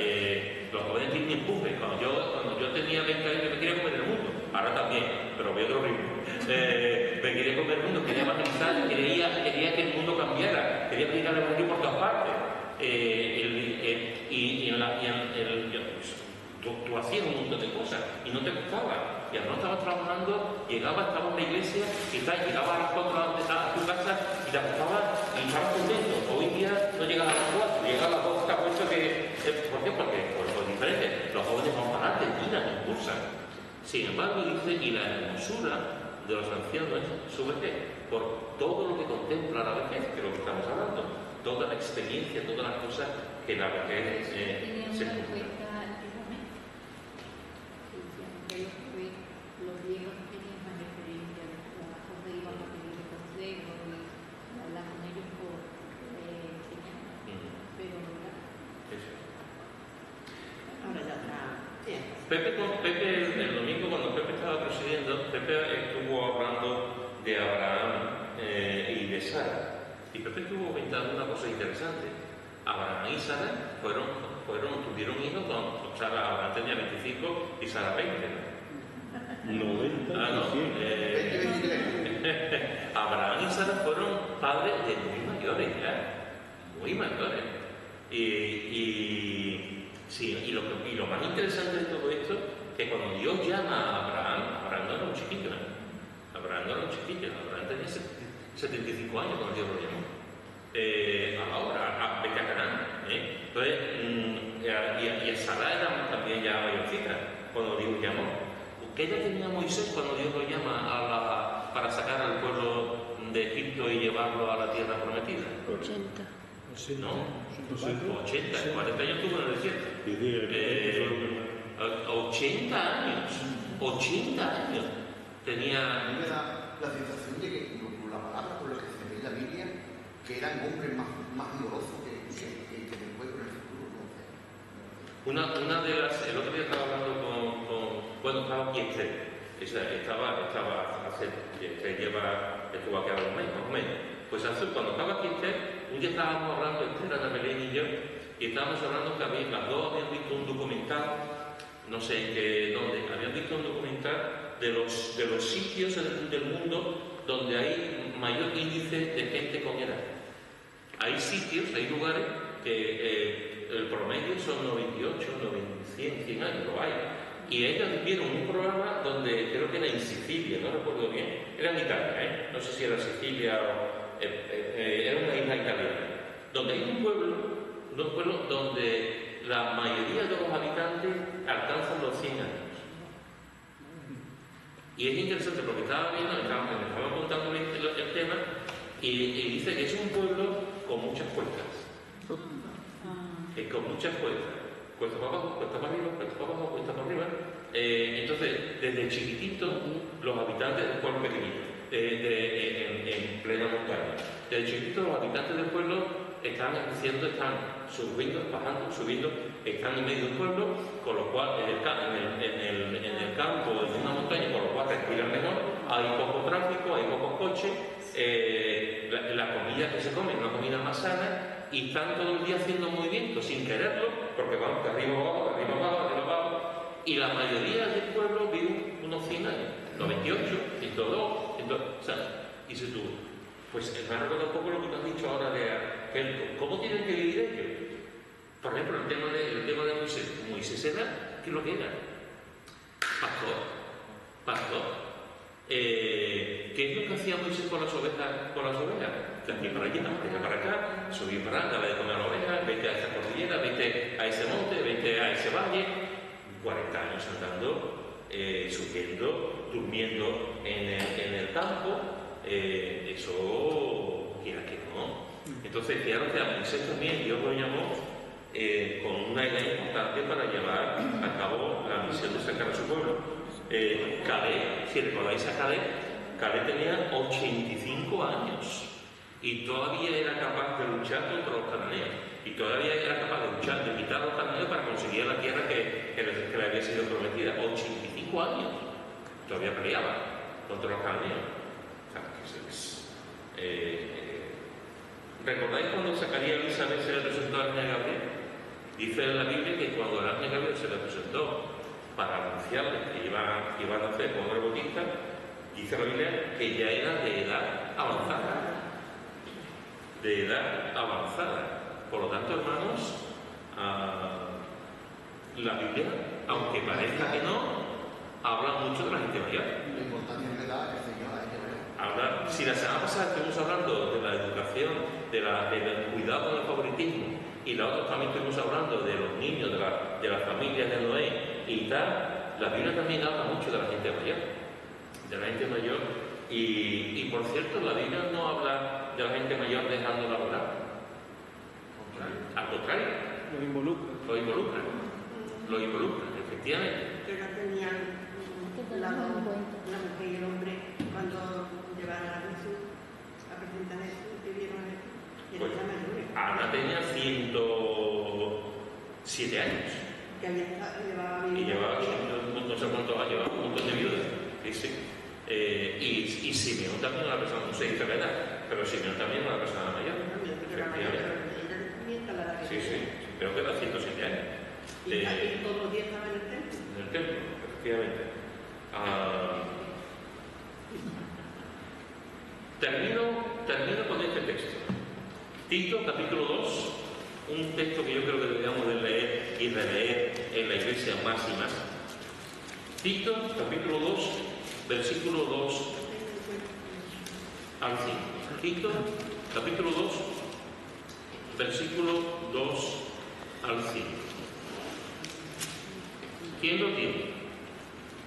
los jóvenes tienen empuje. Cuando yo tenía 20 años, me quería comer el mundo. Ahora también, pero voy a otro ritmo. Me quería comer el mundo, quería evangelizar, quería que el mundo cambiara, quería predicar el evangelio por todas partes. Tú hacías un montón de cosas y no te gustaba. Y al no estabas trabajando, estabas en la iglesia y llegabas a las 4 a tu casa y te acostabas y estabas contento. Hoy día no llegas a las 4, llegas a las 2, te has puesto que... ¿Por qué? Porque por diferente. Los jóvenes van para adelante, tiran, impulsan. Sin embargo, dice, y la hermosura de los ancianos es su vejez, por todo lo que contempla la vejez, que es lo que estamos hablando, toda la experiencia, todas las cosas que la vejez se cumple. Los griegos tenían más experiencia de trabajo, se iban a pedir consejos y hablar con ellos por enseñanza, pero ahora ya está. Pepe, el domingo cuando Pepe estaba presidiendo, Pepe estuvo hablando de Abraham y de Sara. Y Pepe estuvo comentando una cosa interesante. Abraham y Sara tuvieron hijos con Sara. Abraham tenía 25 y Sara 20. 90. Abraham y Sara fueron padres de muy mayores ya, muy mayores. Y lo más interesante de todo esto es que cuando Dios llama a Abraham no era un chiquillo, Abraham tenía 75 años cuando Dios lo llamó. Ahora, vete a Canaán. Entonces, y a Sara era también ya mayorcita cuando Dios llamó. ¿Qué edad tenía Moisés cuando Dios lo llama para sacar al pueblo de Egipto y llevarlo a la tierra prometida? 80. No, 80, 40 años tuvo en el desierto. 80 años. 80 años tenía. A mí me da la sensación de que por la palabra, por lo que se ve en la Biblia, que eran hombres más vigorosos que después con el futuro. Una de las. El otro día estaba hablando bueno, estaba aquí estaba hace. Estuvo aquí ahora un mes, más o menos. Pues cuando estaba aquí un día estábamos hablando, Ana Belén y yo, y estábamos hablando que las dos habían visto un documental, no sé dónde, habían visto un documental de los sitios del mundo donde hay mayor índice de gente con edad. Hay sitios, hay lugares que el promedio son 98, 100 años, lo hay. Y ellos vieron un programa donde creo que era en Sicilia, no recuerdo bien, era en Italia, no sé si era Sicilia o era una isla italiana, donde hay un pueblo donde la mayoría de los habitantes alcanzan los 100 años. Y es interesante porque estaba viendo, me estaban contando el tema, y dice que es un pueblo con muchas puertas. Con muchas puertas. Cuesta para abajo, cuesta para arriba, cuesta para abajo, cuesta para arriba. Entonces, desde chiquitito, los habitantes del pueblo pequeñito, en plena montaña, desde chiquitito los habitantes del pueblo están subiendo, bajando, subiendo, están en medio del pueblo, con lo cual en el campo, en una montaña, con lo cual respiran mejor, hay poco tráfico, hay pocos coches, la comida que se come es una comida más sana, y están todo el día haciendo movimientos sin quererlo, porque van de arriba abajo, de arriba abajo, de arriba abajo, y la mayoría del pueblo vive unos 100 años, 98, 102, o sea, dices tú, pues me ha recordado un poco lo que te has dicho ahora de cómo tienen que vivir ellos. Por ejemplo, el tema de Moisés. Moisés era, ¿qué es lo que era? Pastor. ¿Qué es lo que hacía Moisés con las ovejas? De aquí para allá, de acá para acá, subir para acá, darle de comer a la oveja, vete a esa cordillera, vete a ese monte, vete a ese valle. 40 años andando, subiendo, durmiendo en el campo, eso quiera que no. Entonces, fijaros que a Moisés también Dios lo llamó con una idea importante para llevar a cabo la misión de sacar a su pueblo. Caleb, si recordáis a Caleb tenía 85 años y todavía era capaz de luchar contra los cananeos, y todavía era capaz de luchar, de quitar a los cananeos para conseguir la tierra que le había sido prometida. 85 años todavía peleaba contra los cananeos. ¿Recordáis cuando Zacarías y Elizabeth se le presentó al ángel Gabriel? Dice en la Biblia que cuando el ángel Gabriel se le presentó para anunciarles que iban a hacer con el Bautista, dice la Biblia que ya era de edad avanzada. Por lo tanto, hermanos, la Biblia, aunque parezca que no, habla mucho de la gente mayor. La importancia de la edad, el Señor, la gente mayor. Si la semana pasada estuvimos hablando de la educación, del cuidado del favoritismo, y la otra también estuvimos hablando de los niños, de las familias de Noé y tal, la Biblia también habla mucho de la gente mayor. Y por cierto, la Biblia no habla de la gente mayor dejándola hablar. Al contrario. Lo involucra, efectivamente. Que no tenían la mujer y el hombre cuando llevaron a Jesús a presentar a Jesús, que vieron y Pues, eran mayores. Ana tenía 107 años. Que llevaba Y llevaba no sé cuántos años, llevaba un montón de viudas. Y Simeón también era una persona, no sé dice la edad, pero Simeón también era una persona mayor. Sí, creo que era 107 años. Y todos los días estaba en el templo. En el templo, efectivamente. Termino con este texto. Tito, capítulo 2, un texto que yo creo que deberíamos de leer y releer en la iglesia más y más. Tito, capítulo 2, versículo 2 al 5. Tito, capítulo 2, versículo 2 al 5. ¿Quién lo tiene?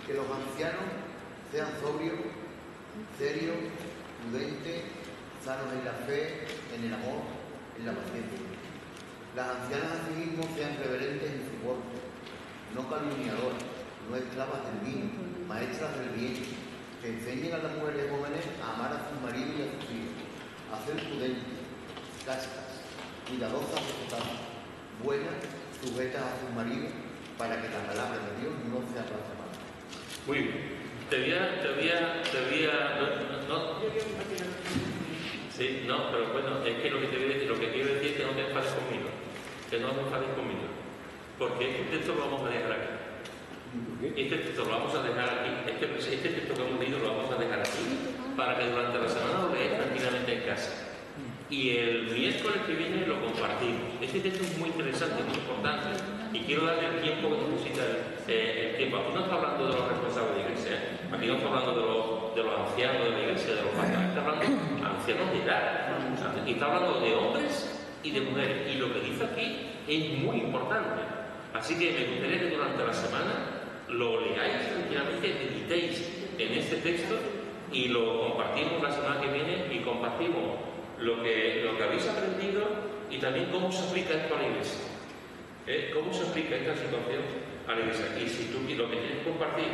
Que los ancianos sean sobrios, serios, prudentes, sanos en la fe, en el amor, en la paciencia. Las ancianas asimismo sean reverentes en su voz, no calumniadoras, no esclavas del vino, maestras del bien, que enseñen a las mujeres jóvenes a amar a sus maridos y a sus hijos, a ser prudentes, castas, cuidadosas de su casa, buenas, sujetas a sus maridos, para que la palabra de Dios no sea blasfemada. Muy bien. Sí, no, pero bueno, es que lo que quiero decir es que no te enfades conmigo. Que no te enfades conmigo. Porque este texto lo vamos a dejar aquí. Este texto lo vamos a dejar aquí. Este texto que hemos leído lo vamos a dejar aquí para que durante la semana lo leáis tranquilamente en casa. Y el miércoles que viene lo compartimos. Este texto es muy interesante, muy importante. Y quiero darle el tiempo que necesita el tiempo. Aquí no está hablando de los responsables de la iglesia, aquí no está hablando de los ancianos de la iglesia, de los pastores, está hablando de ancianos de edad. Y está hablando de hombres y de mujeres. Y lo que dice aquí es muy importante. Así que me gustaría que durante la semana lo leáis tranquilamente, meditéis en este texto y lo compartimos la semana que viene y compartimos lo que habéis aprendido y también cómo se aplica esto a la iglesia. ¿Cómo se aplica esta situación a la iglesia? Y si tú lo que tienes que compartir,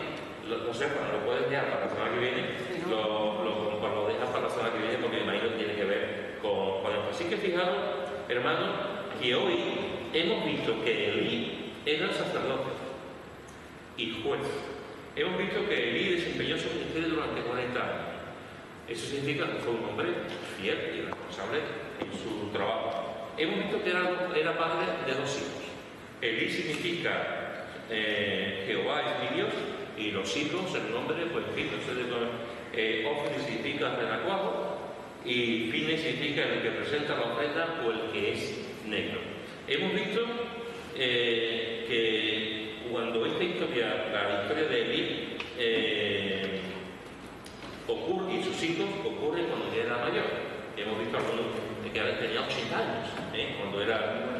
lo sepas, lo puedes dejar para la semana que viene, lo dejas para la semana que viene porque me imagino que tiene que ver con esto. Así que fijaros, hermanos, que hoy hemos visto que Elí era sacerdote y juez. Hemos visto que Elí desempeñó su ministerio durante 40 años. Eso significa que fue un hombre fiel y responsable en su trabajo. Hemos visto que era padre de 2 hijos. Elí significa Jehová es mi Dios, y los hijos, el nombre, pues en fin, Ofni significa renacuajo, y Fine significa el que presenta la ofrenda o el que es negro. Hemos visto que cuando esta historia, la historia de Elí, ocurre, y sus hijos ocurre cuando él era mayor. Hemos visto algunos que tenía 80 años,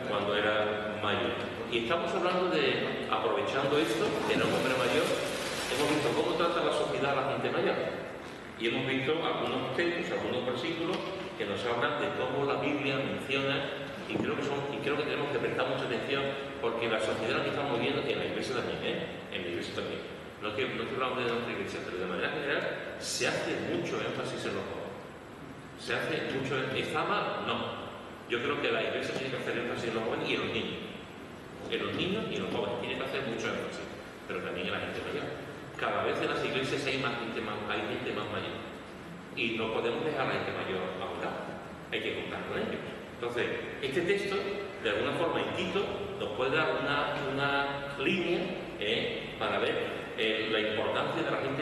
cuando era mayor. Y estamos hablando de, aprovechando esto, que era un hombre mayor, hemos visto cómo trata la sociedad a la gente mayor. Y hemos visto algunos textos, algunos versículos que nos hablan de cómo la Biblia menciona, y creo que tenemos que prestar mucha atención, porque la sociedad que estamos viviendo, y en la iglesia también, en la iglesia también, no estoy hablando de nuestra iglesia, pero de manera general se hace mucho énfasis en los jóvenes. Se hace mucho énfasis. ¿Está mal? No. Yo creo que la iglesia tiene que hacer énfasis en los jóvenes y en los niños. En los niños y en los jóvenes tiene que hacer mucho énfasis, pero también en la gente mayor. Cada vez en las iglesias hay gente más mayor. Y no podemos dejar a la gente mayor a un lado. Hay que contar con ellos. Entonces, este texto, de alguna forma, en Tito, nos puede dar una línea para ver la importancia de la gente